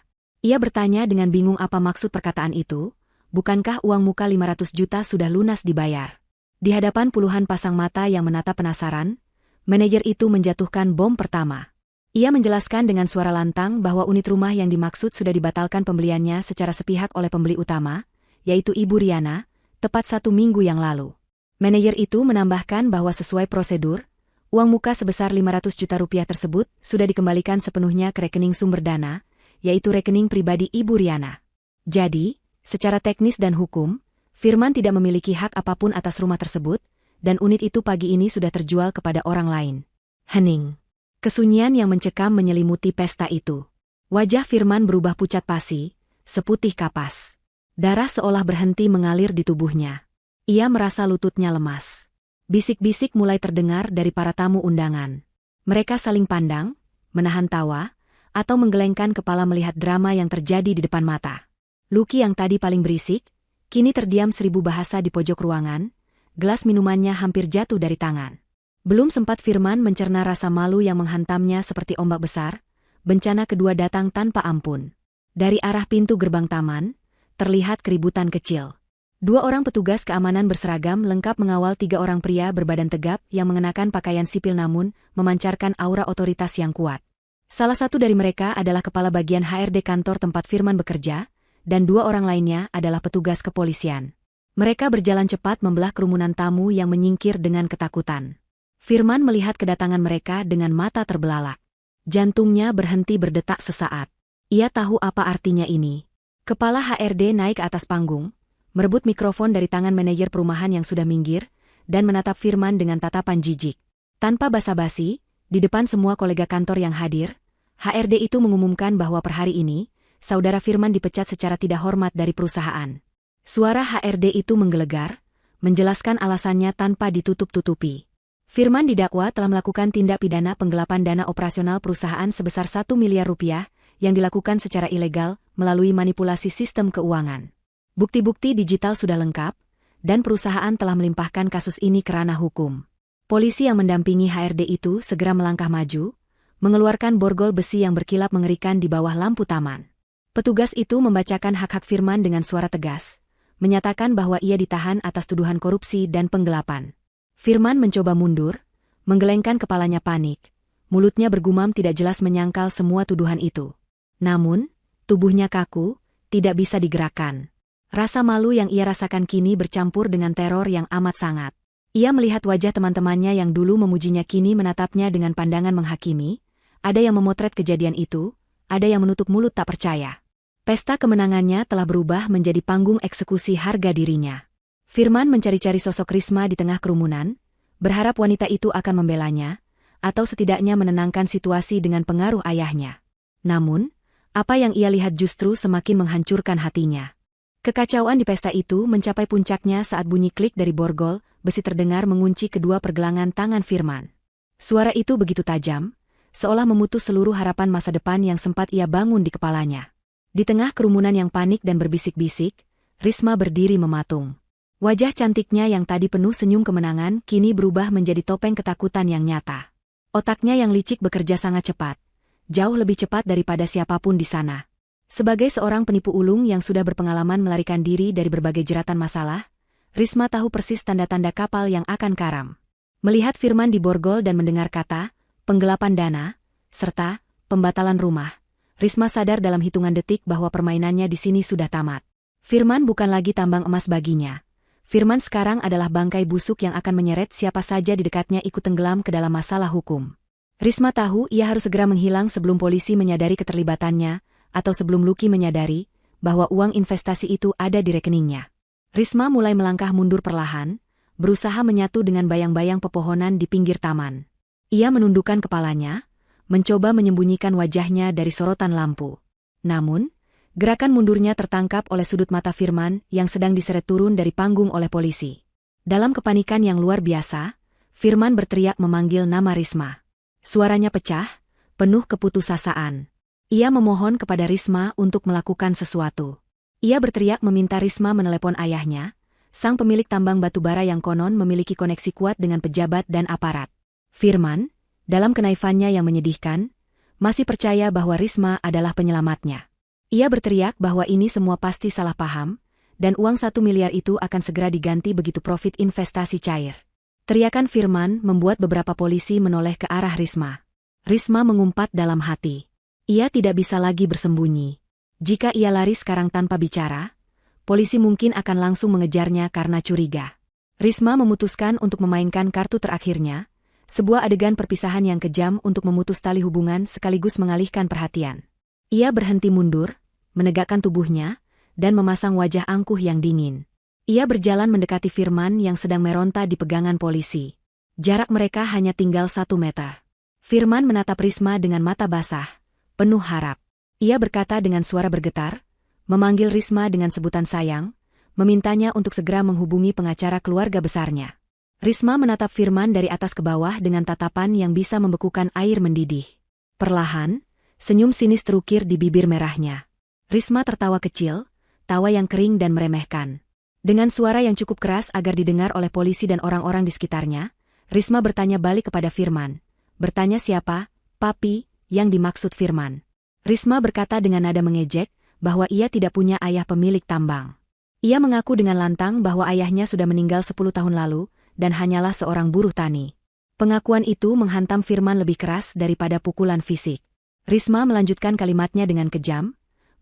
Ia bertanya dengan bingung apa maksud perkataan itu, bukankah uang muka 500 juta sudah lunas dibayar? Di hadapan puluhan pasang mata yang menatap penasaran, manajer itu menjatuhkan bom pertama. Ia menjelaskan dengan suara lantang bahwa unit rumah yang dimaksud sudah dibatalkan pembeliannya secara sepihak oleh pembeli utama, yaitu Ibu Rihanna, tepat 1 minggu yang lalu. Manajer itu menambahkan bahwa sesuai prosedur, uang muka sebesar 500 juta rupiah tersebut sudah dikembalikan sepenuhnya ke rekening sumber dana, yaitu rekening pribadi Ibu Rihanna. Jadi, secara teknis dan hukum, Firman tidak memiliki hak apapun atas rumah tersebut, dan unit itu pagi ini sudah terjual kepada orang lain. Hening. Kesunyian yang mencekam menyelimuti pesta itu. Wajah Firman berubah pucat pasi, seputih kapas. Darah seolah berhenti mengalir di tubuhnya. Ia merasa lututnya lemas. Bisik-bisik mulai terdengar dari para tamu undangan. Mereka saling pandang, menahan tawa, atau menggelengkan kepala melihat drama yang terjadi di depan mata. Lucky yang tadi paling berisik, kini terdiam 1000 bahasa di pojok ruangan, gelas minumannya hampir jatuh dari tangan. Belum sempat Firman mencerna rasa malu yang menghantamnya seperti ombak besar, bencana kedua datang tanpa ampun. Dari arah pintu gerbang taman, terlihat keributan kecil. 2 orang petugas keamanan berseragam lengkap mengawal 3 orang pria berbadan tegap yang mengenakan pakaian sipil namun memancarkan aura otoritas yang kuat. Salah satu dari mereka adalah kepala bagian HRD kantor tempat Firman bekerja, dan 2 orang lainnya adalah petugas kepolisian. Mereka berjalan cepat membelah kerumunan tamu yang menyingkir dengan ketakutan. Firman melihat kedatangan mereka dengan mata terbelalak. Jantungnya berhenti berdetak sesaat. Ia tahu apa artinya ini. Kepala HRD naik ke atas panggung, merebut mikrofon dari tangan manajer perumahan yang sudah minggir, dan menatap Firman dengan tatapan jijik. Tanpa basa-basi, di depan semua kolega kantor yang hadir, HRD itu mengumumkan bahwa per hari ini, saudara Firman dipecat secara tidak hormat dari perusahaan. Suara HRD itu menggelegar, menjelaskan alasannya tanpa ditutup-tutupi. Firman didakwa telah melakukan tindak pidana penggelapan dana operasional perusahaan sebesar 1 miliar rupiah yang dilakukan secara ilegal melalui manipulasi sistem keuangan. Bukti-bukti digital sudah lengkap, dan perusahaan telah melimpahkan kasus ini ke ranah hukum. Polisi yang mendampingi HRD itu segera melangkah maju, mengeluarkan borgol besi yang berkilap mengerikan di bawah lampu taman. Petugas itu membacakan hak-hak Firman dengan suara tegas, menyatakan bahwa ia ditahan atas tuduhan korupsi dan penggelapan. Firman mencoba mundur, menggelengkan kepalanya panik, mulutnya bergumam tidak jelas menyangkal semua tuduhan itu. Namun, tubuhnya kaku, tidak bisa digerakkan. Rasa malu yang ia rasakan kini bercampur dengan teror yang amat sangat. Ia melihat wajah teman-temannya yang dulu memujinya kini menatapnya dengan pandangan menghakimi, ada yang memotret kejadian itu, ada yang menutup mulut tak percaya. Pesta kemenangannya telah berubah menjadi panggung eksekusi harga dirinya. Firman mencari-cari sosok Risma di tengah kerumunan, berharap wanita itu akan membelanya, atau setidaknya menenangkan situasi dengan pengaruh ayahnya. Namun, apa yang ia lihat justru semakin menghancurkan hatinya. Kekacauan di pesta itu mencapai puncaknya saat bunyi klik dari borgol, besi terdengar mengunci kedua pergelangan tangan Firman. Suara itu begitu tajam, seolah memutus seluruh harapan masa depan yang sempat ia bangun di kepalanya. Di tengah kerumunan yang panik dan berbisik-bisik, Risma berdiri mematung. Wajah cantiknya yang tadi penuh senyum kemenangan kini berubah menjadi topeng ketakutan yang nyata. Otaknya yang licik bekerja sangat cepat, jauh lebih cepat daripada siapapun di sana. Sebagai seorang penipu ulung yang sudah berpengalaman melarikan diri dari berbagai jeratan masalah, Risma tahu persis tanda-tanda kapal yang akan karam. Melihat Firman diborgol dan mendengar kata, penggelapan dana, serta pembatalan rumah, Risma sadar dalam hitungan detik bahwa permainannya di sini sudah tamat. Firman bukan lagi tambang emas baginya. Firman sekarang adalah bangkai busuk yang akan menyeret siapa saja di dekatnya ikut tenggelam ke dalam masalah hukum. Risma tahu ia harus segera menghilang sebelum polisi menyadari keterlibatannya, atau sebelum Lucky menyadari bahwa uang investasi itu ada di rekeningnya. Risma mulai melangkah mundur perlahan, berusaha menyatu dengan bayang-bayang pepohonan di pinggir taman. Ia menundukkan kepalanya, mencoba menyembunyikan wajahnya dari sorotan lampu. Namun, gerakan mundurnya tertangkap oleh sudut mata Firman yang sedang diseret turun dari panggung oleh polisi. Dalam kepanikan yang luar biasa, Firman berteriak memanggil nama Risma. Suaranya pecah, penuh keputusasaan. Ia memohon kepada Risma untuk melakukan sesuatu. Ia berteriak meminta Risma menelepon ayahnya, sang pemilik tambang batubara yang konon memiliki koneksi kuat dengan pejabat dan aparat. Firman, dalam kenaifannya yang menyedihkan, masih percaya bahwa Risma adalah penyelamatnya. Ia berteriak bahwa ini semua pasti salah paham, dan uang 1 miliar itu akan segera diganti begitu profit investasi cair. Teriakan Firman membuat beberapa polisi menoleh ke arah Risma. Risma mengumpat dalam hati. Ia tidak bisa lagi bersembunyi. Jika ia lari sekarang tanpa bicara, polisi mungkin akan langsung mengejarnya karena curiga. Risma memutuskan untuk memainkan kartu terakhirnya, sebuah adegan perpisahan yang kejam untuk memutus tali hubungan sekaligus mengalihkan perhatian. Ia berhenti mundur, menegakkan tubuhnya, dan memasang wajah angkuh yang dingin. Ia berjalan mendekati Firman yang sedang meronta di pegangan polisi. Jarak mereka hanya tinggal 1 meter. Firman menatap Risma dengan mata basah, penuh harap. Ia berkata dengan suara bergetar, memanggil Risma dengan sebutan sayang, memintanya untuk segera menghubungi pengacara keluarga besarnya. Risma menatap Firman dari atas ke bawah dengan tatapan yang bisa membekukan air mendidih. Perlahan, senyum sinis terukir di bibir merahnya. Risma tertawa kecil, tawa yang kering dan meremehkan. Dengan suara yang cukup keras agar didengar oleh polisi dan orang-orang di sekitarnya, Risma bertanya balik kepada Firman. Bertanya siapa, papi, yang dimaksud Firman. Risma berkata dengan nada mengejek bahwa ia tidak punya ayah pemilik tambang. Ia mengaku dengan lantang bahwa ayahnya sudah meninggal 10 tahun lalu dan hanyalah seorang buruh tani. Pengakuan itu menghantam Firman lebih keras daripada pukulan fisik. Risma melanjutkan kalimatnya dengan kejam,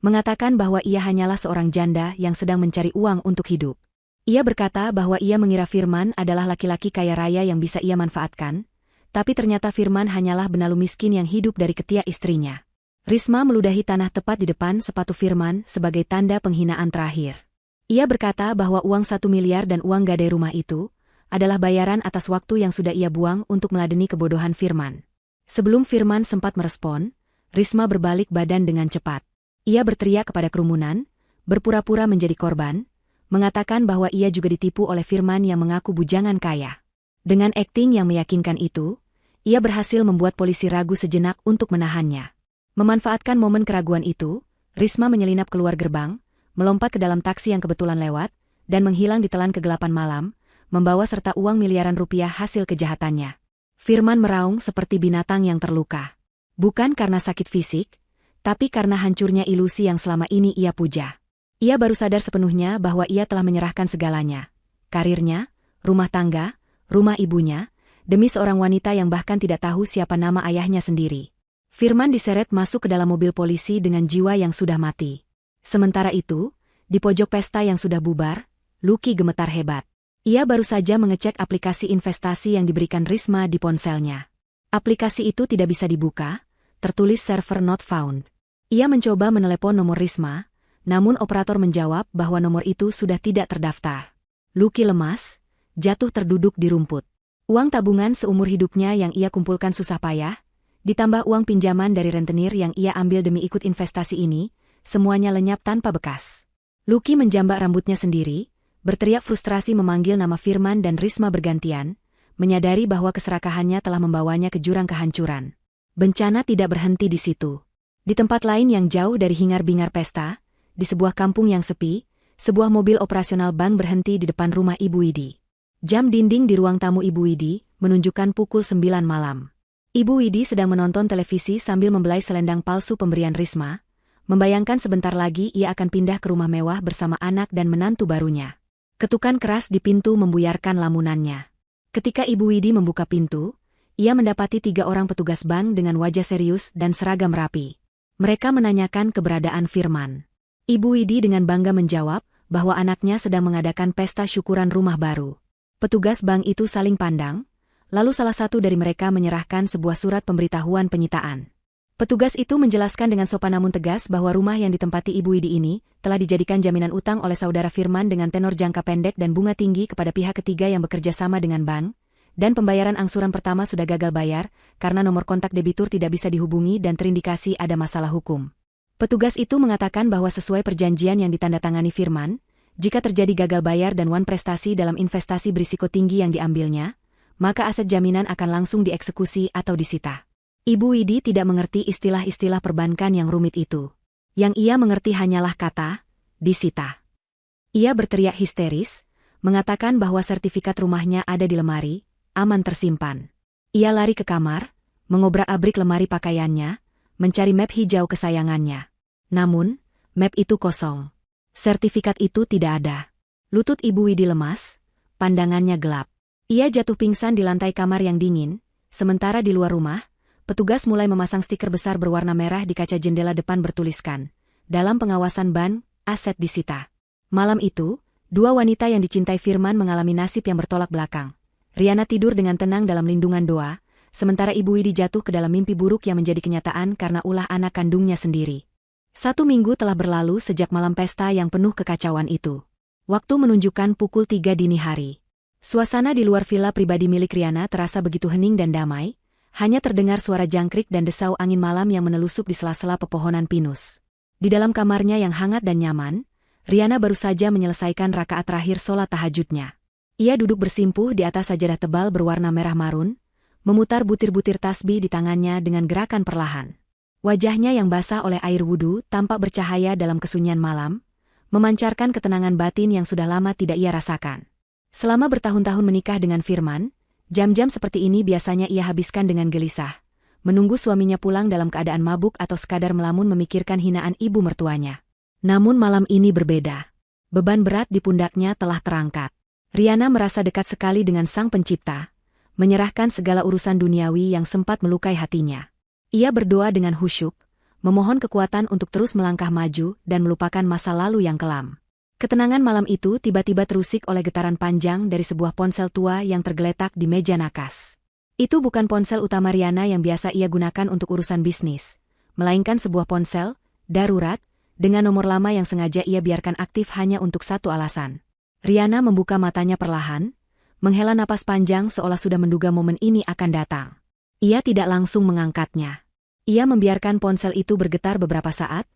mengatakan bahwa ia hanyalah seorang janda yang sedang mencari uang untuk hidup. Ia berkata bahwa ia mengira Firman adalah laki-laki kaya raya yang bisa ia manfaatkan, tapi ternyata Firman hanyalah benalu miskin yang hidup dari ketiak istrinya. Risma meludahi tanah tepat di depan sepatu Firman sebagai tanda penghinaan terakhir. Ia berkata bahwa uang 1 miliar dan uang gadai rumah itu adalah bayaran atas waktu yang sudah ia buang untuk meladeni kebodohan Firman. Sebelum Firman sempat merespon, Risma berbalik badan dengan cepat. Ia berteriak kepada kerumunan, berpura-pura menjadi korban, mengatakan bahwa ia juga ditipu oleh Firman yang mengaku bujangan kaya. Dengan akting yang meyakinkan itu, ia berhasil membuat polisi ragu sejenak untuk menahannya. Memanfaatkan momen keraguan itu, Risma menyelinap keluar gerbang, melompat ke dalam taksi yang kebetulan lewat, dan menghilang di telan kegelapan malam, membawa serta uang miliaran rupiah hasil kejahatannya. Firman meraung seperti binatang yang terluka. Bukan karena sakit fisik, tapi karena hancurnya ilusi yang selama ini ia puja. Ia baru sadar sepenuhnya bahwa ia telah menyerahkan segalanya. Karirnya, rumah tangga, rumah ibunya, demi seorang wanita yang bahkan tidak tahu siapa nama ayahnya sendiri. Firman diseret masuk ke dalam mobil polisi dengan jiwa yang sudah mati. Sementara itu, di pojok pesta yang sudah bubar, Lucky gemetar hebat. Ia baru saja mengecek aplikasi investasi yang diberikan Risma di ponselnya. Aplikasi itu tidak bisa dibuka, tertulis server not found. Ia mencoba menelepon nomor Risma, namun operator menjawab bahwa nomor itu sudah tidak terdaftar. Lucky lemas, jatuh terduduk di rumput. Uang tabungan seumur hidupnya yang ia kumpulkan susah payah, ditambah uang pinjaman dari rentenir yang ia ambil demi ikut investasi ini, semuanya lenyap tanpa bekas. Lucky menjambak rambutnya sendiri, berteriak frustrasi memanggil nama Firman dan Risma bergantian, menyadari bahwa keserakahannya telah membawanya ke jurang kehancuran. Bencana tidak berhenti di situ. Di tempat lain yang jauh dari hingar-bingar pesta, di sebuah kampung yang sepi, sebuah mobil operasional bank berhenti di depan rumah Ibu Widi. Jam dinding di ruang tamu Ibu Widi menunjukkan pukul 9 malam. Ibu Widi sedang menonton televisi sambil membelai selendang palsu pemberian Risma, membayangkan sebentar lagi ia akan pindah ke rumah mewah bersama anak dan menantu barunya. Ketukan keras di pintu membuyarkan lamunannya. Ketika Ibu Widi membuka pintu, ia mendapati 3 orang petugas bank dengan wajah serius dan seragam rapi. Mereka menanyakan keberadaan Firman. Ibu Widi dengan bangga menjawab bahwa anaknya sedang mengadakan pesta syukuran rumah baru. Petugas bank itu saling pandang, lalu salah satu dari mereka menyerahkan sebuah surat pemberitahuan penyitaan. Petugas itu menjelaskan dengan sopan namun tegas bahwa rumah yang ditempati Ibu Widi ini telah dijadikan jaminan utang oleh saudara Firman dengan tenor jangka pendek dan bunga tinggi kepada pihak ketiga yang bekerja sama dengan bank, dan pembayaran angsuran pertama sudah gagal bayar karena nomor kontak debitur tidak bisa dihubungi dan terindikasi ada masalah hukum. Petugas itu mengatakan bahwa sesuai perjanjian yang ditandatangani Firman, jika terjadi gagal bayar dan wan prestasi dalam investasi berisiko tinggi yang diambilnya, maka aset jaminan akan langsung dieksekusi atau disita. Ibu Widi tidak mengerti istilah-istilah perbankan yang rumit itu. Yang ia mengerti hanyalah kata, disita. Ia berteriak histeris, mengatakan bahwa sertifikat rumahnya ada di lemari, aman tersimpan. Ia lari ke kamar, mengobrak-abrik lemari pakaiannya, mencari map hijau kesayangannya. Namun, map itu kosong. Sertifikat itu tidak ada. Lutut Ibu Widi lemas, pandangannya gelap. Ia jatuh pingsan di lantai kamar yang dingin, sementara di luar rumah, petugas mulai memasang stiker besar berwarna merah di kaca jendela depan bertuliskan, dalam pengawasan bank, aset disita. Malam itu, 2 wanita yang dicintai Firman mengalami nasib yang bertolak belakang. Riana tidur dengan tenang dalam lindungan doa, sementara Ibu Widi jatuh ke dalam mimpi buruk yang menjadi kenyataan karena ulah anak kandungnya sendiri. 1 minggu telah berlalu sejak malam pesta yang penuh kekacauan itu. Waktu menunjukkan pukul 3 dini hari. Suasana di luar villa pribadi milik Riana terasa begitu hening dan damai, hanya terdengar suara jangkrik dan desau angin malam yang menelusup di sela-sela pepohonan pinus. Di dalam kamarnya yang hangat dan nyaman, Riana baru saja menyelesaikan rakaat terakhir sholat tahajudnya. Ia duduk bersimpuh di atas sajadah tebal berwarna merah marun, memutar butir-butir tasbih di tangannya dengan gerakan perlahan. Wajahnya yang basah oleh air wudhu tampak bercahaya dalam kesunyian malam, memancarkan ketenangan batin yang sudah lama tidak ia rasakan. Selama bertahun-tahun menikah dengan Firman, jam-jam seperti ini biasanya ia habiskan dengan gelisah, menunggu suaminya pulang dalam keadaan mabuk atau sekadar melamun memikirkan hinaan ibu mertuanya. Namun malam ini berbeda. Beban berat di pundaknya telah terangkat. Riana merasa dekat sekali dengan Sang Pencipta, menyerahkan segala urusan duniawi yang sempat melukai hatinya. Ia berdoa dengan khusyuk, memohon kekuatan untuk terus melangkah maju dan melupakan masa lalu yang kelam. Ketenangan malam itu tiba-tiba terusik oleh getaran panjang dari sebuah ponsel tua yang tergeletak di meja nakas. Itu bukan ponsel utama Riana yang biasa ia gunakan untuk urusan bisnis, melainkan sebuah ponsel darurat dengan nomor lama yang sengaja ia biarkan aktif hanya untuk satu alasan. Riana membuka matanya perlahan, menghela napas panjang seolah sudah menduga momen ini akan datang. Ia tidak langsung mengangkatnya. Ia membiarkan ponsel itu bergetar beberapa saat,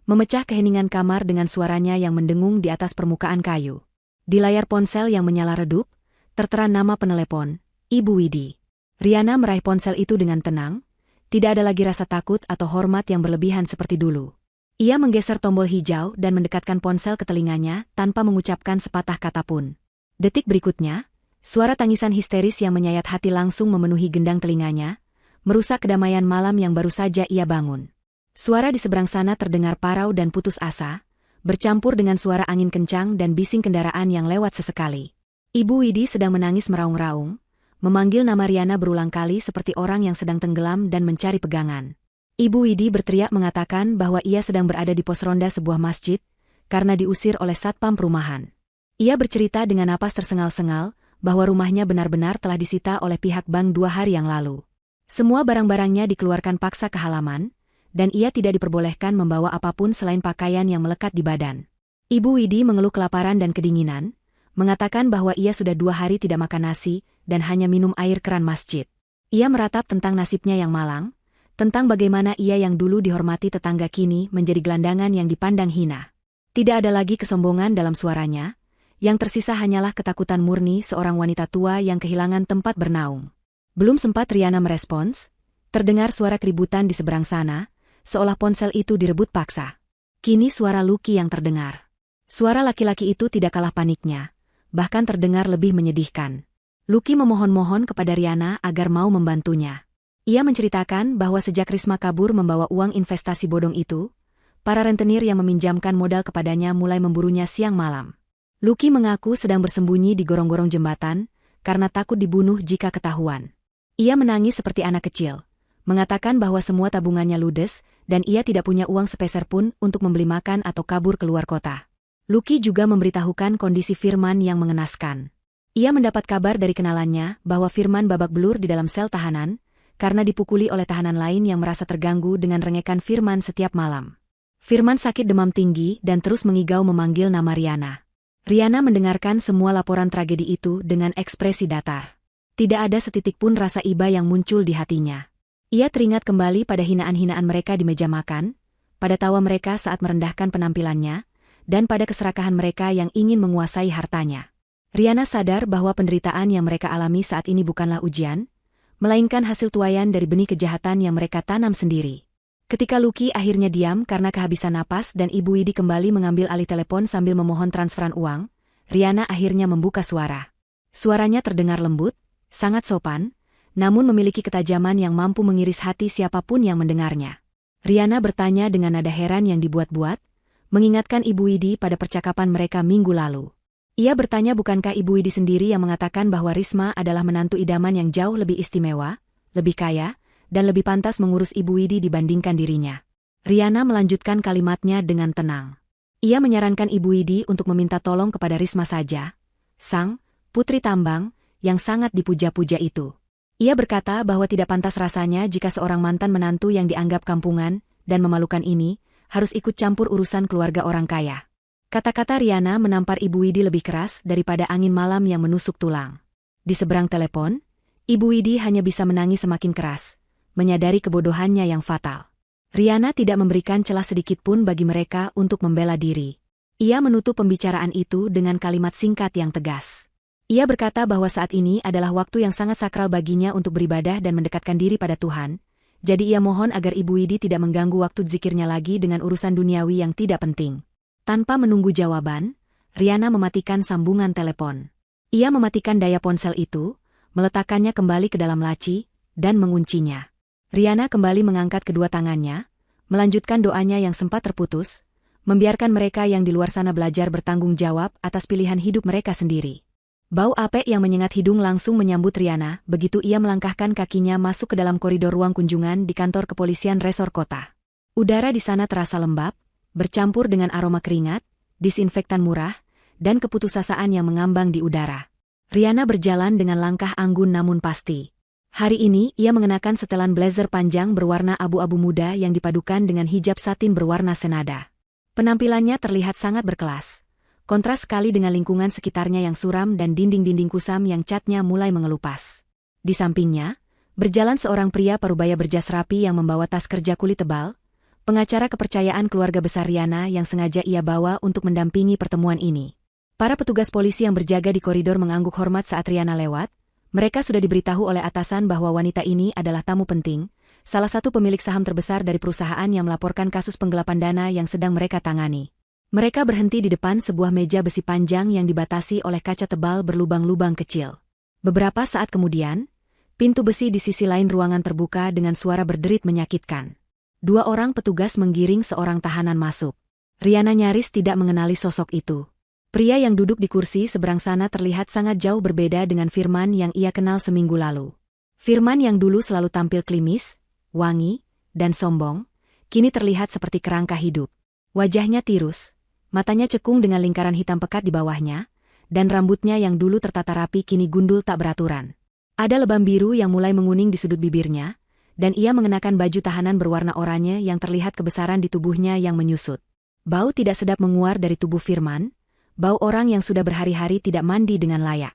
memecah keheningan kamar dengan suaranya yang mendengung di atas permukaan kayu. Di layar ponsel yang menyala redup, tertera nama penelepon, Ibu Widi. Riana meraih ponsel itu dengan tenang, tidak ada lagi rasa takut atau hormat yang berlebihan seperti dulu. Ia menggeser tombol hijau dan mendekatkan ponsel ke telinganya tanpa mengucapkan sepatah kata pun. Detik berikutnya, suara tangisan histeris yang menyayat hati langsung memenuhi gendang telinganya, merusak kedamaian malam yang baru saja ia bangun. Suara di seberang sana terdengar parau dan putus asa, bercampur dengan suara angin kencang dan bising kendaraan yang lewat sesekali. Ibu Widi sedang menangis meraung-raung, memanggil nama Riana berulang kali seperti orang yang sedang tenggelam dan mencari pegangan. Ibu Widi berteriak mengatakan bahwa ia sedang berada di pos ronda sebuah masjid, karena diusir oleh satpam perumahan. Ia bercerita dengan napas tersengal-sengal, bahwa rumahnya benar-benar telah disita oleh pihak bank 2 hari yang lalu. Semua barang-barangnya dikeluarkan paksa ke halaman, dan ia tidak diperbolehkan membawa apapun selain pakaian yang melekat di badan. Ibu Widi mengeluh kelaparan dan kedinginan, mengatakan bahwa ia sudah 2 hari tidak makan nasi dan hanya minum air keran masjid. Ia meratap tentang nasibnya yang malang, tentang bagaimana ia yang dulu dihormati tetangga kini menjadi gelandangan yang dipandang hina. Tidak ada lagi kesombongan dalam suaranya, yang tersisa hanyalah ketakutan murni seorang wanita tua yang kehilangan tempat bernaung. Belum sempat Riana merespons, terdengar suara keributan di seberang sana, seolah ponsel itu direbut paksa. Kini suara Lucky yang terdengar. Suara laki-laki itu tidak kalah paniknya, bahkan terdengar lebih menyedihkan. Lucky memohon-mohon kepada Riana agar mau membantunya. Ia menceritakan bahwa sejak Risma kabur membawa uang investasi bodong itu, para rentenir yang meminjamkan modal kepadanya mulai memburunya siang malam. Lucky mengaku sedang bersembunyi di gorong-gorong jembatan, karena takut dibunuh jika ketahuan. Ia menangis seperti anak kecil, mengatakan bahwa semua tabungannya ludes, dan ia tidak punya uang sepeser pun untuk membeli makan atau kabur keluar kota. Lucky juga memberitahukan kondisi Firman yang mengenaskan. Ia mendapat kabar dari kenalannya bahwa Firman babak belur di dalam sel tahanan, karena dipukuli oleh tahanan lain yang merasa terganggu dengan rengekan Firman setiap malam. Firman sakit demam tinggi dan terus mengigau memanggil nama Riana. Riana mendengarkan semua laporan tragedi itu dengan ekspresi datar. Tidak ada setitik pun rasa iba yang muncul di hatinya. Ia teringat kembali pada hinaan-hinaan mereka di meja makan, pada tawa mereka saat merendahkan penampilannya, dan pada keserakahan mereka yang ingin menguasai hartanya. Riana sadar bahwa penderitaan yang mereka alami saat ini bukanlah ujian, melainkan hasil tuaian dari benih kejahatan yang mereka tanam sendiri. Ketika Lucky akhirnya diam karena kehabisan napas dan Ibu Widi kembali mengambil alih telepon sambil memohon transferan uang, Riana akhirnya membuka suara. Suaranya terdengar lembut, sangat sopan, namun memiliki ketajaman yang mampu mengiris hati siapapun yang mendengarnya. Riana bertanya dengan nada heran yang dibuat-buat, mengingatkan Ibu Widi pada percakapan mereka minggu lalu. Ia bertanya bukankah Ibu Widi sendiri yang mengatakan bahwa Risma adalah menantu idaman yang jauh lebih istimewa, lebih kaya, dan lebih pantas mengurus Ibu Widi dibandingkan dirinya. Riana melanjutkan kalimatnya dengan tenang. Ia menyarankan Ibu Widi untuk meminta tolong kepada Risma saja, sang putri tambang, yang sangat dipuja-puja itu. Ia berkata bahwa tidak pantas rasanya jika seorang mantan menantu yang dianggap kampungan dan memalukan ini harus ikut campur urusan keluarga orang kaya. Kata-kata Riana menampar Ibu Widi lebih keras daripada angin malam yang menusuk tulang. Di seberang telepon, Ibu Widi hanya bisa menangis semakin keras, menyadari kebodohannya yang fatal. Riana tidak memberikan celah sedikit pun bagi mereka untuk membela diri. Ia menutup pembicaraan itu dengan kalimat singkat yang tegas. Ia berkata bahwa saat ini adalah waktu yang sangat sakral baginya untuk beribadah dan mendekatkan diri pada Tuhan, jadi ia mohon agar Ibu Widi tidak mengganggu waktu zikirnya lagi dengan urusan duniawi yang tidak penting. Tanpa menunggu jawaban, Riana mematikan sambungan telepon. Ia mematikan daya ponsel itu, meletakkannya kembali ke dalam laci, dan menguncinya. Riana kembali mengangkat kedua tangannya, melanjutkan doanya yang sempat terputus, membiarkan mereka yang di luar sana belajar bertanggung jawab atas pilihan hidup mereka sendiri. Bau apek yang menyengat hidung langsung menyambut Riana begitu ia melangkahkan kakinya masuk ke dalam koridor ruang kunjungan di kantor kepolisian resor kota. Udara di sana terasa lembab, bercampur dengan aroma keringat, disinfektan murah, dan keputusasaan yang mengambang di udara. Riana berjalan dengan langkah anggun namun pasti. Hari ini ia mengenakan setelan blazer panjang berwarna abu-abu muda yang dipadukan dengan hijab satin berwarna senada. Penampilannya terlihat sangat berkelas. Kontras sekali dengan lingkungan sekitarnya yang suram dan dinding-dinding kusam yang catnya mulai mengelupas. Di sampingnya, berjalan seorang pria parubaya berjas rapi yang membawa tas kerja kulit tebal, pengacara kepercayaan keluarga besar Riana yang sengaja ia bawa untuk mendampingi pertemuan ini. Para petugas polisi yang berjaga di koridor mengangguk hormat saat Riana lewat. Mereka sudah diberitahu oleh atasan bahwa wanita ini adalah tamu penting, salah satu pemilik saham terbesar dari perusahaan yang melaporkan kasus penggelapan dana yang sedang mereka tangani. Mereka berhenti di depan sebuah meja besi panjang yang dibatasi oleh kaca tebal berlubang-lubang kecil. Beberapa saat kemudian, pintu besi di sisi lain ruangan terbuka dengan suara berderit menyakitkan. 2 orang petugas menggiring seorang tahanan masuk. Riana nyaris tidak mengenali sosok itu. Pria yang duduk di kursi seberang sana terlihat sangat jauh berbeda dengan Firman yang ia kenal seminggu lalu. Firman yang dulu selalu tampil klimis, wangi, dan sombong, kini terlihat seperti kerangka hidup. Wajahnya tirus, matanya cekung dengan lingkaran hitam pekat di bawahnya, dan rambutnya yang dulu tertata rapi kini gundul tak beraturan. Ada lebam biru yang mulai menguning di sudut bibirnya, dan ia mengenakan baju tahanan berwarna oranye yang terlihat kebesaran di tubuhnya yang menyusut. Bau tidak sedap menguar dari tubuh Firman, bau orang yang sudah berhari-hari tidak mandi dengan layak.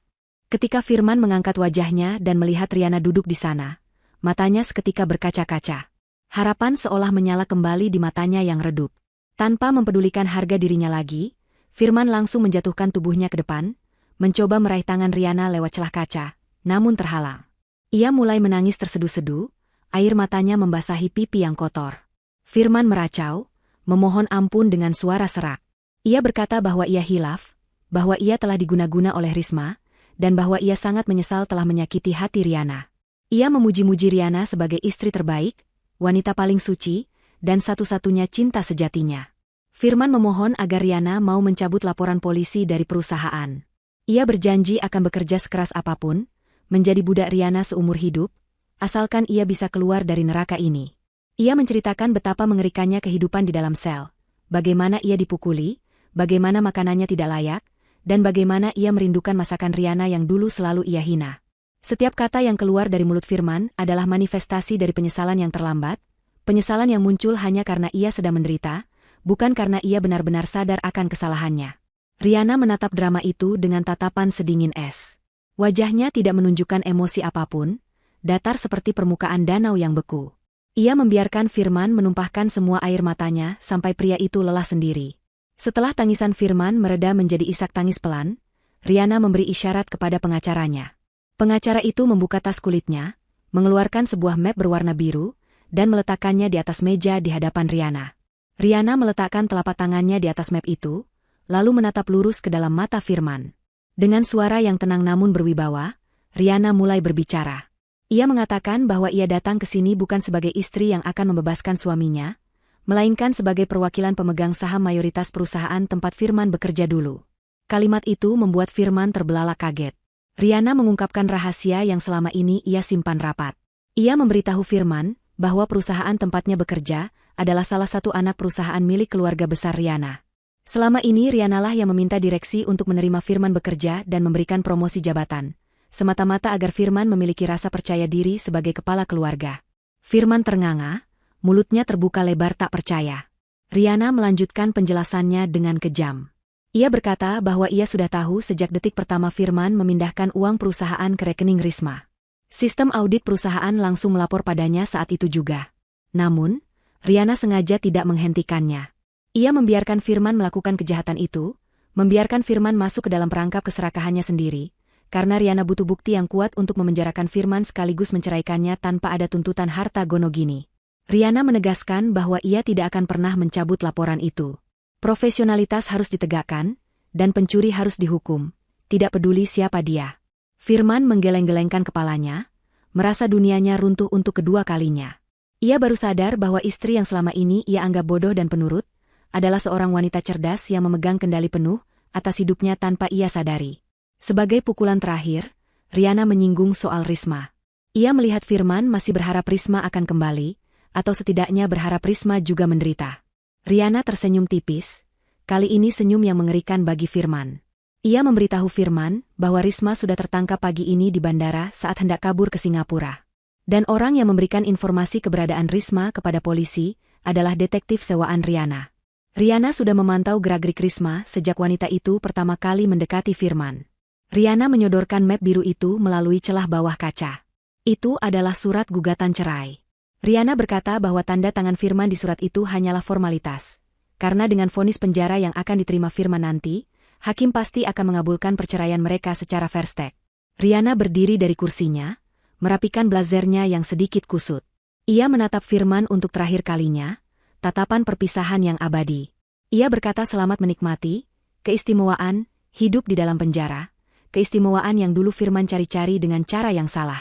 Ketika Firman mengangkat wajahnya dan melihat Riana duduk di sana, matanya seketika berkaca-kaca. Harapan seolah menyala kembali di matanya yang redup. Tanpa mempedulikan harga dirinya lagi, Firman langsung menjatuhkan tubuhnya ke depan, mencoba meraih tangan Riana lewat celah kaca, namun terhalang. Ia mulai menangis terseduh-seduh, air matanya membasahi pipi yang kotor. Firman meracau, memohon ampun dengan suara serak. Ia berkata bahwa ia hilaf, bahwa ia telah diguna-guna oleh Risma, dan bahwa ia sangat menyesal telah menyakiti hati Riana. Ia memuji-muji Riana sebagai istri terbaik, wanita paling suci, dan satu-satunya cinta sejatinya. Firman memohon agar Riana mau mencabut laporan polisi dari perusahaan. Ia berjanji akan bekerja sekeras apapun, menjadi budak Riana seumur hidup, asalkan ia bisa keluar dari neraka ini. Ia menceritakan betapa mengerikannya kehidupan di dalam sel, bagaimana ia dipukuli, bagaimana makanannya tidak layak, dan bagaimana ia merindukan masakan Riana yang dulu selalu ia hina. Setiap kata yang keluar dari mulut Firman adalah manifestasi dari penyesalan yang terlambat, penyesalan yang muncul hanya karena ia sedang menderita, bukan karena ia benar-benar sadar akan kesalahannya. Riana menatap drama itu dengan tatapan sedingin es. Wajahnya tidak menunjukkan emosi apapun, datar seperti permukaan danau yang beku. Ia membiarkan Firman menumpahkan semua air matanya sampai pria itu lelah sendiri. Setelah tangisan Firman mereda menjadi isak tangis pelan, Riana memberi isyarat kepada pengacaranya. Pengacara itu membuka tas kulitnya, mengeluarkan sebuah map berwarna biru, dan meletakkannya di atas meja di hadapan Riana. Riana meletakkan telapak tangannya di atas map itu, lalu menatap lurus ke dalam mata Firman. Dengan suara yang tenang namun berwibawa, Riana mulai berbicara. Ia mengatakan bahwa ia datang ke sini bukan sebagai istri yang akan membebaskan suaminya, melainkan sebagai perwakilan pemegang saham mayoritas perusahaan tempat Firman bekerja dulu. Kalimat itu membuat Firman terbelalak kaget. Riana mengungkapkan rahasia yang selama ini ia simpan rapat. Ia memberitahu Firman bahwa perusahaan tempatnya bekerja adalah salah satu anak perusahaan milik keluarga besar Riana. Selama ini Rianalah yang meminta direksi untuk menerima Firman bekerja dan memberikan promosi jabatan, semata-mata agar Firman memiliki rasa percaya diri sebagai kepala keluarga. Firman ternganga, mulutnya terbuka lebar tak percaya. Riana melanjutkan penjelasannya dengan kejam. Ia berkata bahwa ia sudah tahu sejak detik pertama Firman memindahkan uang perusahaan ke rekening Risma. Sistem audit perusahaan langsung melapor padanya saat itu juga. Namun, Riana sengaja tidak menghentikannya. Ia membiarkan Firman melakukan kejahatan itu, membiarkan Firman masuk ke dalam perangkap keserakahannya sendiri, karena Riana butuh bukti yang kuat untuk memenjarakan Firman sekaligus menceraikannya tanpa ada tuntutan harta gono gini. Riana menegaskan bahwa ia tidak akan pernah mencabut laporan itu. Profesionalitas harus ditegakkan, dan pencuri harus dihukum, tidak peduli siapa dia. Firman menggeleng-gelengkan kepalanya, merasa dunianya runtuh untuk kedua kalinya. Ia baru sadar bahwa istri yang selama ini ia anggap bodoh dan penurut, adalah seorang wanita cerdas yang memegang kendali penuh atas hidupnya tanpa ia sadari. Sebagai pukulan terakhir, Riana menyinggung soal Risma. Ia melihat Firman masih berharap Risma akan kembali, atau setidaknya berharap Risma juga menderita. Riana tersenyum tipis, kali ini senyum yang mengerikan bagi Firman. Ia memberitahu Firman bahwa Risma sudah tertangkap pagi ini di bandara saat hendak kabur ke Singapura. Dan orang yang memberikan informasi keberadaan Risma kepada polisi adalah detektif sewaan Riana. Riana sudah memantau gerak-gerik Risma sejak wanita itu pertama kali mendekati Firman. Riana menyodorkan map biru itu melalui celah bawah kaca. Itu adalah surat gugatan cerai. Riana berkata bahwa tanda tangan Firman di surat itu hanyalah formalitas. Karena dengan vonis penjara yang akan diterima Firman nanti, hakim pasti akan mengabulkan perceraian mereka secara fair stake. Riana berdiri dari kursinya, merapikan blazernya yang sedikit kusut. Ia menatap Firman untuk terakhir kalinya, tatapan perpisahan yang abadi. Ia berkata selamat menikmati, keistimewaan, hidup di dalam penjara, keistimewaan yang dulu Firman cari-cari dengan cara yang salah.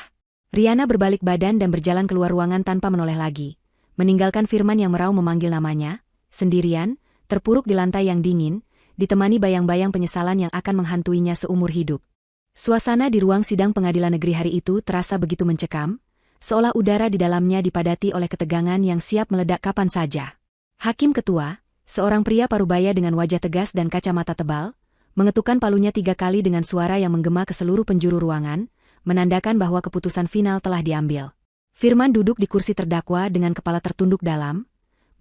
Riana berbalik badan dan berjalan keluar ruangan tanpa menoleh lagi, meninggalkan Firman yang meraung memanggil namanya, sendirian, terpuruk di lantai yang dingin, ditemani bayang-bayang penyesalan yang akan menghantuinya seumur hidup. Suasana di ruang sidang pengadilan negeri hari itu terasa begitu mencekam, seolah udara di dalamnya dipadati oleh ketegangan yang siap meledak kapan saja. Hakim ketua, seorang pria parubaya dengan wajah tegas dan kacamata tebal, mengetukkan palunya 3 kali dengan suara yang menggema ke seluruh penjuru ruangan, menandakan bahwa keputusan final telah diambil. Firman duduk di kursi terdakwa dengan kepala tertunduk dalam,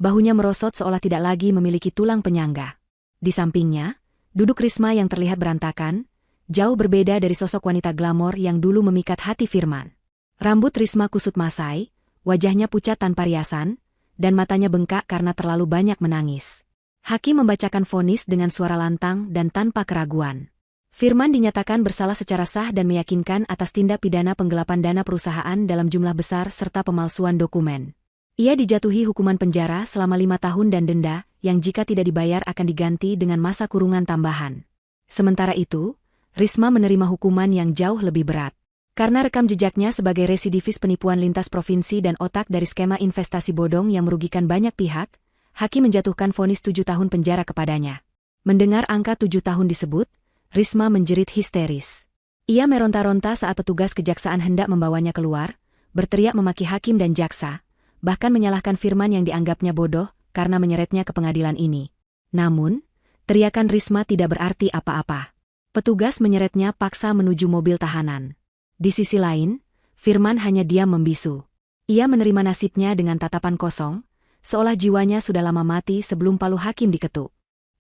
bahunya merosot seolah tidak lagi memiliki tulang penyangga. Di sampingnya, duduk Risma yang terlihat berantakan, jauh berbeda dari sosok wanita glamor yang dulu memikat hati Firman. Rambut Risma kusut masai, wajahnya pucat tanpa riasan, dan matanya bengkak karena terlalu banyak menangis. Hakim membacakan vonis dengan suara lantang dan tanpa keraguan. Firman dinyatakan bersalah secara sah dan meyakinkan atas tindak pidana penggelapan dana perusahaan dalam jumlah besar serta pemalsuan dokumen. Ia dijatuhi hukuman penjara selama 5 tahun dan denda, yang jika tidak dibayar akan diganti dengan masa kurungan tambahan. Sementara itu, Risma menerima hukuman yang jauh lebih berat. Karena rekam jejaknya sebagai residivis penipuan lintas provinsi dan otak dari skema investasi bodong yang merugikan banyak pihak, hakim menjatuhkan vonis 7 tahun penjara kepadanya. Mendengar angka 7 tahun disebut, Risma menjerit histeris. Ia meronta-ronta saat petugas kejaksaan hendak membawanya keluar, berteriak memaki hakim dan jaksa, bahkan menyalahkan Firman yang dianggapnya bodoh karena menyeretnya ke pengadilan ini. Namun, teriakan Risma tidak berarti apa-apa. Petugas menyeretnya paksa menuju mobil tahanan. Di sisi lain, Firman hanya diam membisu. Ia menerima nasibnya dengan tatapan kosong, seolah jiwanya sudah lama mati sebelum palu hakim diketuk.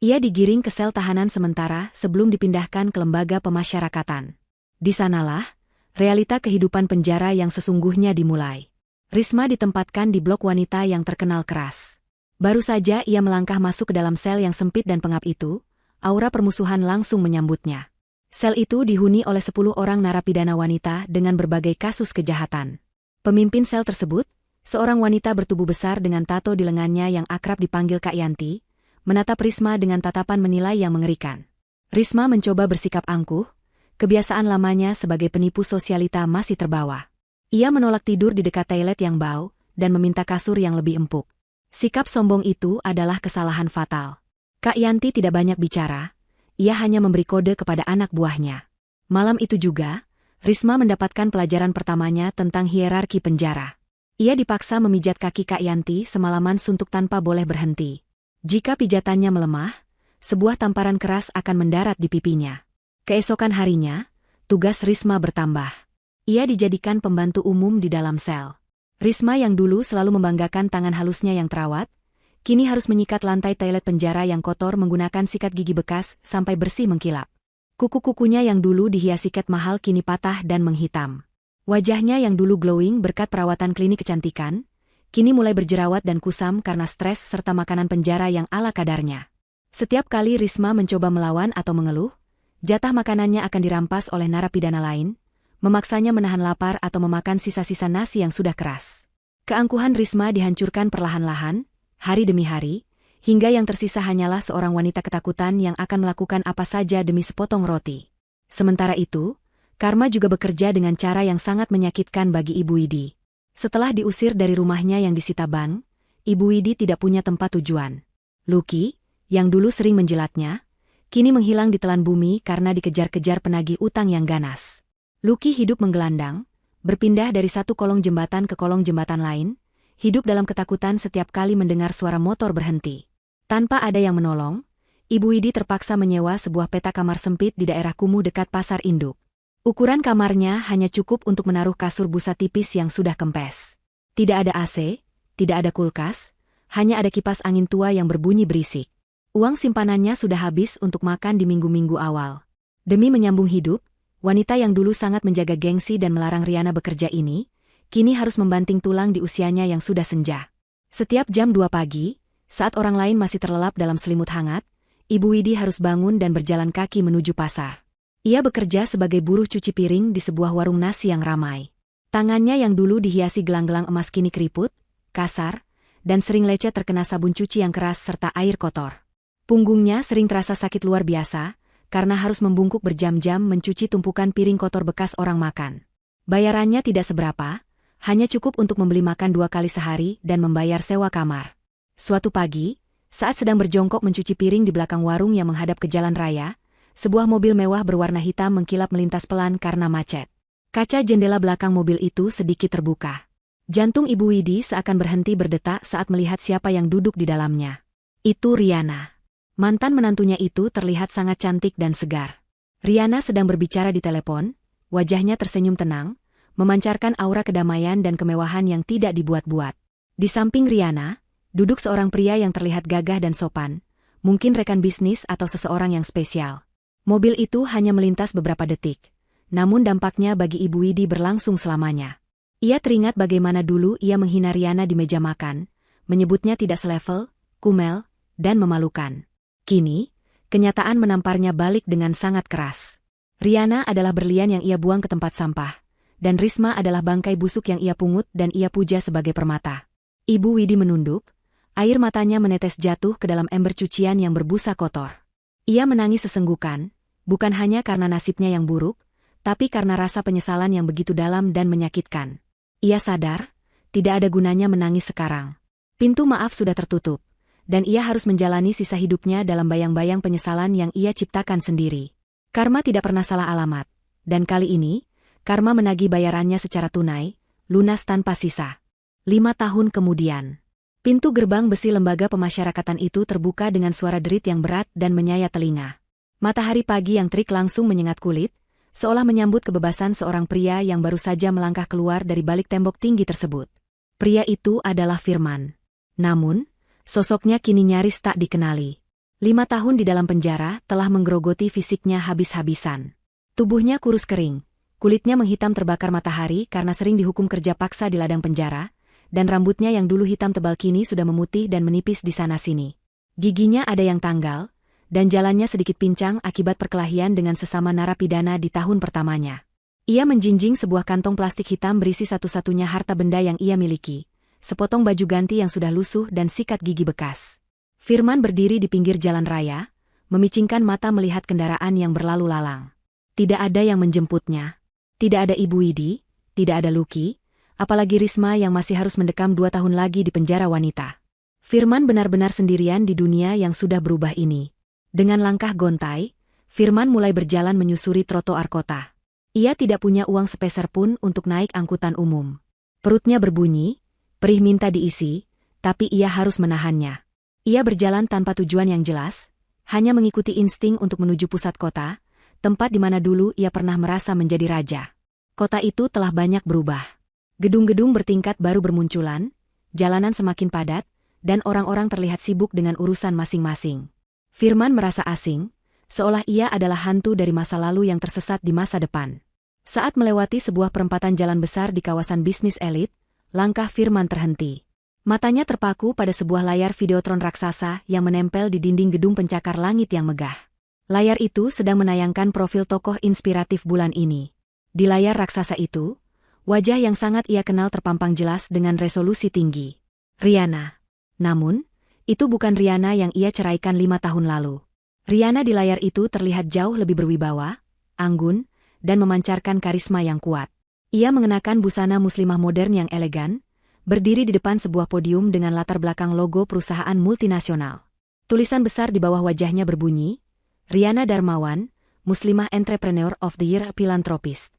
Ia digiring ke sel tahanan sementara sebelum dipindahkan ke lembaga pemasyarakatan. Di sanalah, realita kehidupan penjara yang sesungguhnya dimulai. Risma ditempatkan di blok wanita yang terkenal keras. Baru saja ia melangkah masuk ke dalam sel yang sempit dan pengap itu, aura permusuhan langsung menyambutnya. Sel itu dihuni oleh 10 orang narapidana wanita dengan berbagai kasus kejahatan. Pemimpin sel tersebut, seorang wanita bertubuh besar dengan tato di lengannya yang akrab dipanggil Kak Yanti, menatap Risma dengan tatapan menilai yang mengerikan. Risma mencoba bersikap angkuh, kebiasaan lamanya sebagai penipu sosialita masih terbawa. Ia menolak tidur di dekat toilet yang bau, dan meminta kasur yang lebih empuk. Sikap sombong itu adalah kesalahan fatal. Kak Yanti tidak banyak bicara, ia hanya memberi kode kepada anak buahnya. Malam itu juga, Risma mendapatkan pelajaran pertamanya tentang hierarki penjara. Ia dipaksa memijat kaki Kak Yanti semalaman suntuk tanpa boleh berhenti. Jika pijatannya melemah, sebuah tamparan keras akan mendarat di pipinya. Keesokan harinya, tugas Risma bertambah. Ia dijadikan pembantu umum di dalam sel. Risma yang dulu selalu membanggakan tangan halusnya yang terawat, kini harus menyikat lantai toilet penjara yang kotor menggunakan sikat gigi bekas sampai bersih mengkilap. Kuku-kukunya yang dulu dihiasi cat mahal kini patah dan menghitam. Wajahnya yang dulu glowing berkat perawatan klinik kecantikan, kini mulai berjerawat dan kusam karena stres serta makanan penjara yang ala kadarnya. Setiap kali Risma mencoba melawan atau mengeluh, jatah makanannya akan dirampas oleh narapidana lain, memaksanya menahan lapar atau memakan sisa-sisa nasi yang sudah keras. Keangkuhan Risma dihancurkan perlahan-lahan, hari demi hari, hingga yang tersisa hanyalah seorang wanita ketakutan yang akan melakukan apa saja demi sepotong roti. Sementara itu, Karma juga bekerja dengan cara yang sangat menyakitkan bagi Ibu Widi. Setelah diusir dari rumahnya yang disita bank, Ibu Widi tidak punya tempat tujuan. Lucky, yang dulu sering menjilatnya, kini menghilang di telan bumi karena dikejar-kejar penagih utang yang ganas. Lucky hidup menggelandang, berpindah dari satu kolong jembatan ke kolong jembatan lain, hidup dalam ketakutan setiap kali mendengar suara motor berhenti. Tanpa ada yang menolong, Ibu Widi terpaksa menyewa sebuah peta kamar sempit di daerah kumuh dekat pasar induk. Ukuran kamarnya hanya cukup untuk menaruh kasur busa tipis yang sudah kempes. Tidak ada AC, tidak ada kulkas, hanya ada kipas angin tua yang berbunyi berisik. Uang simpanannya sudah habis untuk makan di minggu-minggu awal. Demi menyambung hidup, wanita yang dulu sangat menjaga gengsi dan melarang Riana bekerja ini, kini harus membanting tulang di usianya yang sudah senja. Setiap jam 2 pagi, saat orang lain masih terlelap dalam selimut hangat, Ibu Widi harus bangun dan berjalan kaki menuju pasar. Ia bekerja sebagai buruh cuci piring di sebuah warung nasi yang ramai. Tangannya yang dulu dihiasi gelang-gelang emas kini keriput, kasar, dan sering lecet terkena sabun cuci yang keras serta air kotor. Punggungnya sering terasa sakit luar biasa, karena harus membungkuk berjam-jam mencuci tumpukan piring kotor bekas orang makan. Bayarannya tidak seberapa, hanya cukup untuk membeli makan 2 kali sehari dan membayar sewa kamar. Suatu pagi, saat sedang berjongkok mencuci piring di belakang warung yang menghadap ke jalan raya, sebuah mobil mewah berwarna hitam mengkilap melintas pelan karena macet. Kaca jendela belakang mobil itu sedikit terbuka. Jantung Ibu Widi seakan berhenti berdetak saat melihat siapa yang duduk di dalamnya. Itu Riana. Mantan menantunya itu terlihat sangat cantik dan segar. Riana sedang berbicara di telepon, wajahnya tersenyum tenang, memancarkan aura kedamaian dan kemewahan yang tidak dibuat-buat. Di samping Riana, duduk seorang pria yang terlihat gagah dan sopan, mungkin rekan bisnis atau seseorang yang spesial. Mobil itu hanya melintas beberapa detik, namun dampaknya bagi Ibu Widi berlangsung selamanya. Ia teringat bagaimana dulu ia menghina Riana di meja makan, menyebutnya tidak selevel, kumel, dan memalukan. Kini, kenyataan menamparnya balik dengan sangat keras. Riana adalah berlian yang ia buang ke tempat sampah, dan Risma adalah bangkai busuk yang ia pungut dan ia puja sebagai permata. Ibu Widi menunduk, air matanya menetes jatuh ke dalam ember cucian yang berbusa kotor. Ia menangis sesenggukan, bukan hanya karena nasibnya yang buruk, tapi karena rasa penyesalan yang begitu dalam dan menyakitkan. Ia sadar, tidak ada gunanya menangis sekarang. Pintu maaf sudah tertutup, dan ia harus menjalani sisa hidupnya dalam bayang-bayang penyesalan yang ia ciptakan sendiri. Karma tidak pernah salah alamat, dan kali ini, Karma menagih bayarannya secara tunai, lunas tanpa sisa. 5 tahun kemudian, pintu gerbang besi lembaga pemasyarakatan itu terbuka dengan suara derit yang berat dan menyayat telinga. Matahari pagi yang terik langsung menyengat kulit, seolah menyambut kebebasan seorang pria yang baru saja melangkah keluar dari balik tembok tinggi tersebut. Pria itu adalah Firman. Namun, sosoknya kini nyaris tak dikenali. 5 tahun di dalam penjara telah menggerogoti fisiknya habis-habisan. Tubuhnya kurus kering, kulitnya menghitam terbakar matahari karena sering dihukum kerja paksa di ladang penjara, dan rambutnya yang dulu hitam tebal kini sudah memutih dan menipis di sana-sini. Giginya ada yang tanggal, dan jalannya sedikit pincang akibat perkelahian dengan sesama narapidana di tahun pertamanya. Ia menjinjing sebuah kantong plastik hitam berisi satu-satunya harta benda yang ia miliki, sepotong baju ganti yang sudah lusuh dan sikat gigi bekas. Firman berdiri di pinggir jalan raya, memicingkan mata melihat kendaraan yang berlalu lalang. Tidak ada yang menjemputnya. Tidak ada Ibu Widi, tidak ada Lucky, apalagi Risma yang masih harus mendekam 2 tahun lagi di penjara wanita. Firman benar-benar sendirian di dunia yang sudah berubah ini. Dengan langkah gontai, Firman mulai berjalan menyusuri trotoar kota. Ia tidak punya uang sepeser pun untuk naik angkutan umum. Perutnya berbunyi, perih minta diisi, tapi ia harus menahannya. Ia berjalan tanpa tujuan yang jelas, hanya mengikuti insting untuk menuju pusat kota, tempat di mana dulu ia pernah merasa menjadi raja. Kota itu telah banyak berubah. Gedung-gedung bertingkat baru bermunculan, jalanan semakin padat, dan orang-orang terlihat sibuk dengan urusan masing-masing. Firman merasa asing, seolah ia adalah hantu dari masa lalu yang tersesat di masa depan. Saat melewati sebuah perempatan jalan besar di kawasan bisnis elit, langkah Firman terhenti. Matanya terpaku pada sebuah layar videotron raksasa yang menempel di dinding gedung pencakar langit yang megah. Layar itu sedang menayangkan profil tokoh inspiratif bulan ini. Di layar raksasa itu, wajah yang sangat ia kenal terpampang jelas dengan resolusi tinggi. Rihanna. Namun, itu bukan Rihanna yang ia ceraikan 5 tahun lalu. Rihanna di layar itu terlihat jauh lebih berwibawa, anggun, dan memancarkan karisma yang kuat. Ia mengenakan busana muslimah modern yang elegan, berdiri di depan sebuah podium dengan latar belakang logo perusahaan multinasional. Tulisan besar di bawah wajahnya berbunyi, Rihanna Darmawan, Muslimah Entrepreneur of the Year Philanthropist.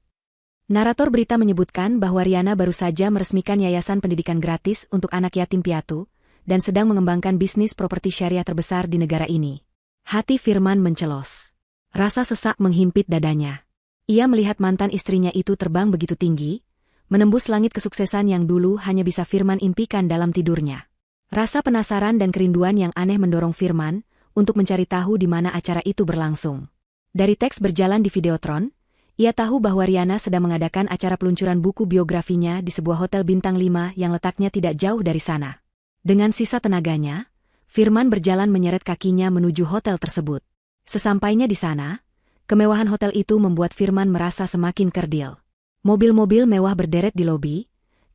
Narator berita menyebutkan bahwa Rihanna baru saja meresmikan yayasan pendidikan gratis untuk anak yatim piatu, dan sedang mengembangkan bisnis properti syariah terbesar di negara ini. Hati Firman mencelos. Rasa sesak menghimpit dadanya. Ia melihat mantan istrinya itu terbang begitu tinggi, menembus langit kesuksesan yang dulu hanya bisa Firman impikan dalam tidurnya. Rasa penasaran dan kerinduan yang aneh mendorong Firman untuk mencari tahu di mana acara itu berlangsung. Dari teks berjalan di videotron, ia tahu bahwa Rihanna sedang mengadakan acara peluncuran buku biografinya di sebuah hotel bintang 5 yang letaknya tidak jauh dari sana. Dengan sisa tenaganya, Firman berjalan menyeret kakinya menuju hotel tersebut. Sesampainya di sana, kemewahan hotel itu membuat Firman merasa semakin kerdil. Mobil-mobil mewah berderet di lobi,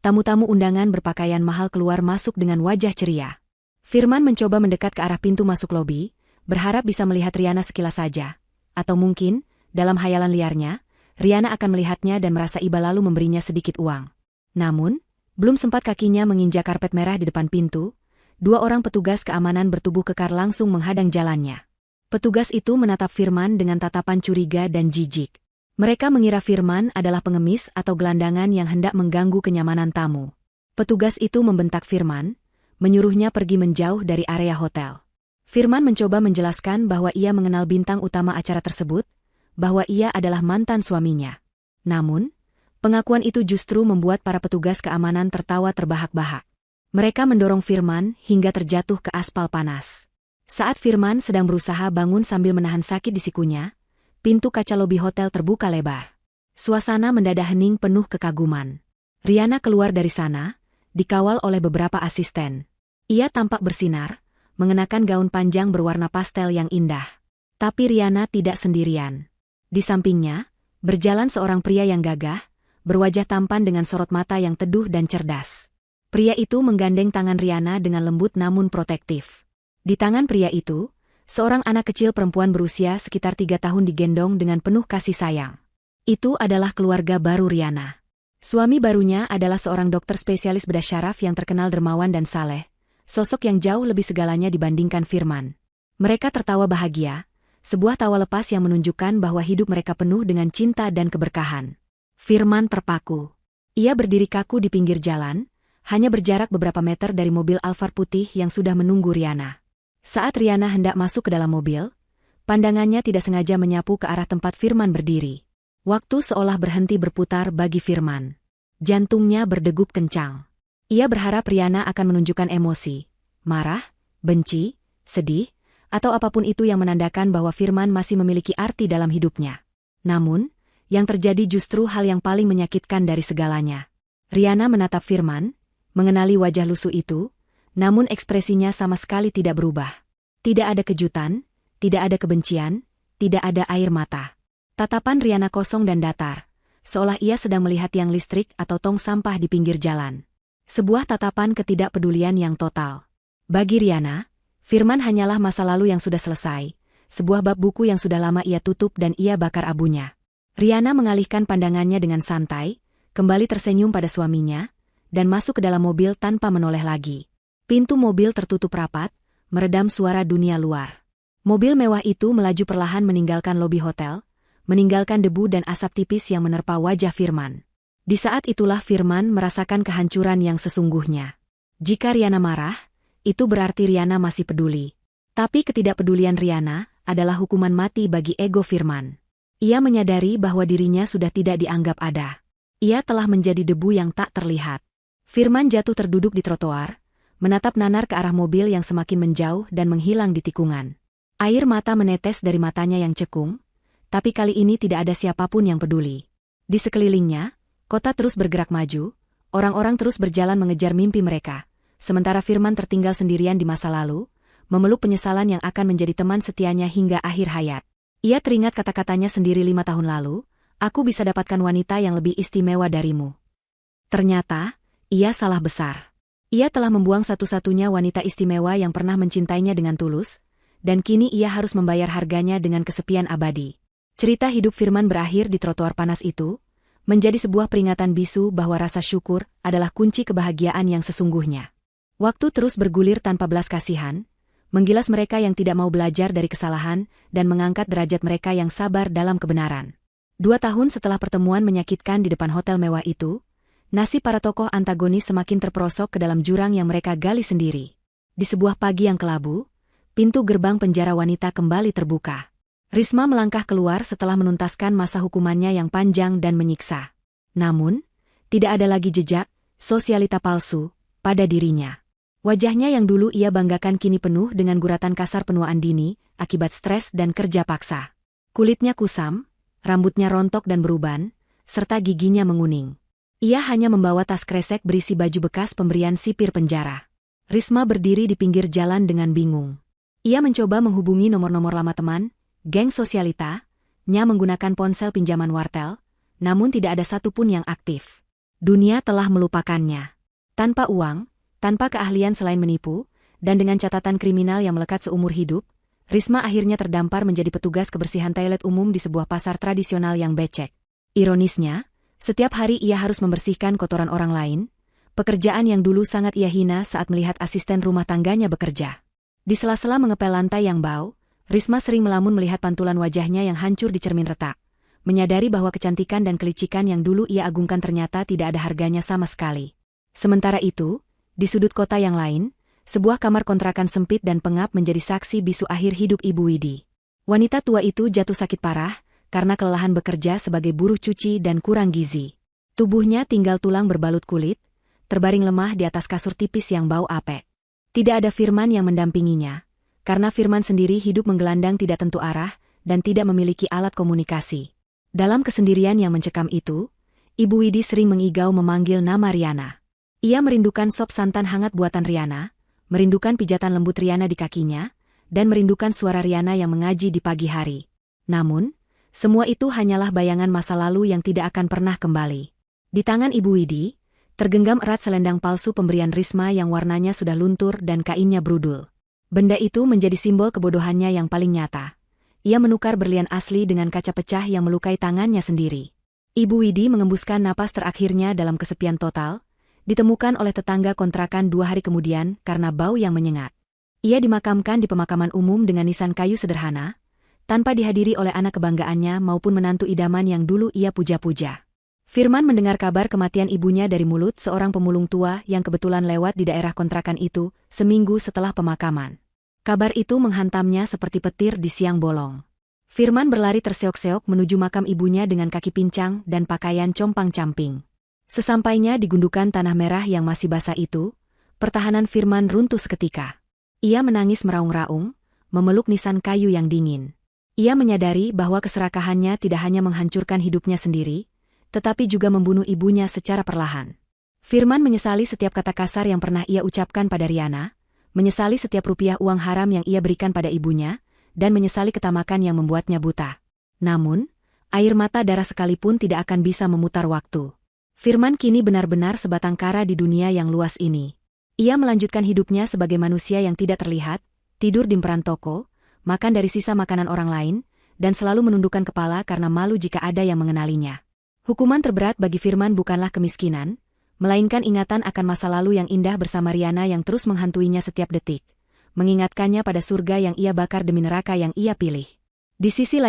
tamu-tamu undangan berpakaian mahal keluar masuk dengan wajah ceria. Firman mencoba mendekat ke arah pintu masuk lobi, berharap bisa melihat Rihanna sekilas saja. Atau mungkin, dalam hayalan liarnya, Rihanna akan melihatnya dan merasa iba lalu memberinya sedikit uang. Namun, belum sempat kakinya menginjak karpet merah di depan pintu, 2 orang petugas keamanan bertubuh kekar langsung menghadang jalannya. Petugas itu menatap Firman dengan tatapan curiga dan jijik. Mereka mengira Firman adalah pengemis atau gelandangan yang hendak mengganggu kenyamanan tamu. Petugas itu membentak Firman, menyuruhnya pergi menjauh dari area hotel. Firman mencoba menjelaskan bahwa ia mengenal bintang utama acara tersebut, bahwa ia adalah mantan suaminya. Namun, pengakuan itu justru membuat para petugas keamanan tertawa terbahak-bahak. Mereka mendorong Firman hingga terjatuh ke aspal panas. Saat Firman sedang berusaha bangun sambil menahan sakit di sikunya, pintu kaca lobi hotel terbuka lebar. Suasana mendadak hening penuh kekaguman. Rihanna keluar dari sana, dikawal oleh beberapa asisten. Ia tampak bersinar, mengenakan gaun panjang berwarna pastel yang indah. Tapi Rihanna tidak sendirian. Di sampingnya, berjalan seorang pria yang gagah, berwajah tampan dengan sorot mata yang teduh dan cerdas. Pria itu menggandeng tangan Rihanna dengan lembut namun protektif. Di tangan pria itu, seorang anak kecil perempuan berusia sekitar 3 tahun digendong dengan penuh kasih sayang. Itu adalah keluarga baru Rihanna. Suami barunya adalah seorang dokter spesialis bedah syaraf yang terkenal dermawan dan saleh, sosok yang jauh lebih segalanya dibandingkan Firman. Mereka tertawa bahagia, sebuah tawa lepas yang menunjukkan bahwa hidup mereka penuh dengan cinta dan keberkahan. Firman terpaku. Ia berdiri kaku di pinggir jalan, hanya berjarak beberapa meter dari mobil Alphard putih yang sudah menunggu Rihanna. Saat Rihanna hendak masuk ke dalam mobil, pandangannya tidak sengaja menyapu ke arah tempat Firman berdiri. Waktu seolah berhenti berputar bagi Firman. Jantungnya berdegup kencang. Ia berharap Rihanna akan menunjukkan emosi, marah, benci, sedih, atau apapun itu yang menandakan bahwa Firman masih memiliki arti dalam hidupnya. Namun, yang terjadi justru hal yang paling menyakitkan dari segalanya. Rihanna menatap Firman, mengenali wajah lusuh itu, namun ekspresinya sama sekali tidak berubah. Tidak ada kejutan, tidak ada kebencian, tidak ada air mata. Tatapan Rihanna kosong dan datar, seolah ia sedang melihat tiang listrik atau tong sampah di pinggir jalan. Sebuah tatapan ketidakpedulian yang total. Bagi Rihanna, Firman hanyalah masa lalu yang sudah selesai, sebuah bab buku yang sudah lama ia tutup dan ia bakar abunya. Rihanna mengalihkan pandangannya dengan santai, kembali tersenyum pada suaminya, dan masuk ke dalam mobil tanpa menoleh lagi. Pintu mobil tertutup rapat, meredam suara dunia luar. Mobil mewah itu melaju perlahan meninggalkan lobi hotel, meninggalkan debu dan asap tipis yang menerpa wajah Firman. Di saat itulah Firman merasakan kehancuran yang sesungguhnya. Jika Rihanna marah, itu berarti Rihanna masih peduli. Tapi ketidakpedulian Rihanna adalah hukuman mati bagi ego Firman. Ia menyadari bahwa dirinya sudah tidak dianggap ada. Ia telah menjadi debu yang tak terlihat. Firman jatuh terduduk di trotoar, menatap nanar ke arah mobil yang semakin menjauh dan menghilang di tikungan. Air mata menetes dari matanya yang cekung, tapi kali ini tidak ada siapapun yang peduli. Di sekelilingnya, kota terus bergerak maju, orang-orang terus berjalan mengejar mimpi mereka, sementara Firman tertinggal sendirian di masa lalu, memeluk penyesalan yang akan menjadi teman setianya hingga akhir hayat. Ia teringat kata-katanya sendiri 5 tahun lalu, aku bisa dapatkan wanita yang lebih istimewa darimu. Ternyata, ia salah besar. Ia telah membuang satu-satunya wanita istimewa yang pernah mencintainya dengan tulus, dan kini ia harus membayar harganya dengan kesepian abadi. Cerita hidup Firman berakhir di trotoar panas itu, menjadi sebuah peringatan bisu bahwa rasa syukur adalah kunci kebahagiaan yang sesungguhnya. Waktu terus bergulir tanpa belas kasihan, menggilas mereka yang tidak mau belajar dari kesalahan dan mengangkat derajat mereka yang sabar dalam kebenaran. 2 tahun setelah pertemuan menyakitkan di depan hotel mewah itu, nasib para tokoh antagonis semakin terperosok ke dalam jurang yang mereka gali sendiri. Di sebuah pagi yang kelabu, pintu gerbang penjara wanita kembali terbuka. Risma melangkah keluar setelah menuntaskan masa hukumannya yang panjang dan menyiksa. Namun, tidak ada lagi jejak sosialita palsu pada dirinya. Wajahnya yang dulu ia banggakan kini penuh dengan guratan kasar penuaan dini akibat stres dan kerja paksa. Kulitnya kusam, rambutnya rontok dan beruban, serta giginya menguning. Ia hanya membawa tas kresek berisi baju bekas pemberian sipir penjara. Risma berdiri di pinggir jalan dengan bingung. Ia mencoba menghubungi nomor-nomor lama teman, geng sosialita, nya menggunakan ponsel pinjaman wartel, namun tidak ada satupun yang aktif. Dunia telah melupakannya. Tanpa uang, tanpa keahlian selain menipu, dan dengan catatan kriminal yang melekat seumur hidup, Risma akhirnya terdampar menjadi petugas kebersihan toilet umum di sebuah pasar tradisional yang becek. Ironisnya, setiap hari ia harus membersihkan kotoran orang lain, pekerjaan yang dulu sangat ia hina saat melihat asisten rumah tangganya bekerja. Di sela-sela mengepel lantai yang bau, Risma sering melamun melihat pantulan wajahnya yang hancur di cermin retak, menyadari bahwa kecantikan dan kelicikan yang dulu ia agungkan ternyata tidak ada harganya sama sekali. Sementara itu, di sudut kota yang lain, sebuah kamar kontrakan sempit dan pengap menjadi saksi bisu akhir hidup Ibu Widi. Wanita tua itu jatuh sakit parah karena kelelahan bekerja sebagai buruh cuci dan kurang gizi. Tubuhnya tinggal tulang berbalut kulit, terbaring lemah di atas kasur tipis yang bau apek. Tidak ada Firman yang mendampinginya, karena Firman sendiri hidup menggelandang tidak tentu arah dan tidak memiliki alat komunikasi. Dalam kesendirian yang mencekam itu, Ibu Widi sering mengigau memanggil nama Riana. Ia merindukan sop santan hangat buatan Riana, merindukan pijatan lembut Riana di kakinya, dan merindukan suara Riana yang mengaji di pagi hari. Namun, semua itu hanyalah bayangan masa lalu yang tidak akan pernah kembali. Di tangan Ibu Widi, tergenggam erat selendang palsu pemberian Risma yang warnanya sudah luntur dan kainnya brudul. Benda itu menjadi simbol kebodohannya yang paling nyata. Ia menukar berlian asli dengan kaca pecah yang melukai tangannya sendiri. Ibu Widi mengembuskan napas terakhirnya dalam kesepian total, ditemukan oleh tetangga kontrakan 2 hari kemudian karena bau yang menyengat. Ia dimakamkan di pemakaman umum dengan nisan kayu sederhana, tanpa dihadiri oleh anak kebanggaannya maupun menantu idaman yang dulu ia puja-puja. Firman mendengar kabar kematian ibunya dari mulut seorang pemulung tua yang kebetulan lewat di daerah kontrakan itu seminggu setelah pemakaman. Kabar itu menghantamnya seperti petir di siang bolong. Firman berlari terseok-seok menuju makam ibunya dengan kaki pincang dan pakaian compang-camping. Sesampainya di gundukan tanah merah yang masih basah itu, pertahanan Firman runtuh seketika. Ia menangis meraung-raung, memeluk nisan kayu yang dingin. Ia menyadari bahwa keserakahannya tidak hanya menghancurkan hidupnya sendiri, tetapi juga membunuh ibunya secara perlahan. Firman menyesali setiap kata kasar yang pernah ia ucapkan pada Riana, menyesali setiap rupiah uang haram yang ia berikan pada ibunya, dan menyesali ketamakan yang membuatnya buta. Namun, air mata darah sekalipun tidak akan bisa memutar waktu. Firman kini benar-benar sebatang kara di dunia yang luas ini. Ia melanjutkan hidupnya sebagai manusia yang tidak terlihat, tidur di emperan toko, makan dari sisa makanan orang lain, dan selalu menundukkan kepala karena malu jika ada yang mengenalinya. Hukuman terberat bagi Firman bukanlah kemiskinan, melainkan ingatan akan masa lalu yang indah bersama Riana yang terus menghantuinya setiap detik, mengingatkannya pada surga yang ia bakar demi neraka yang ia pilih. Di sisi lain,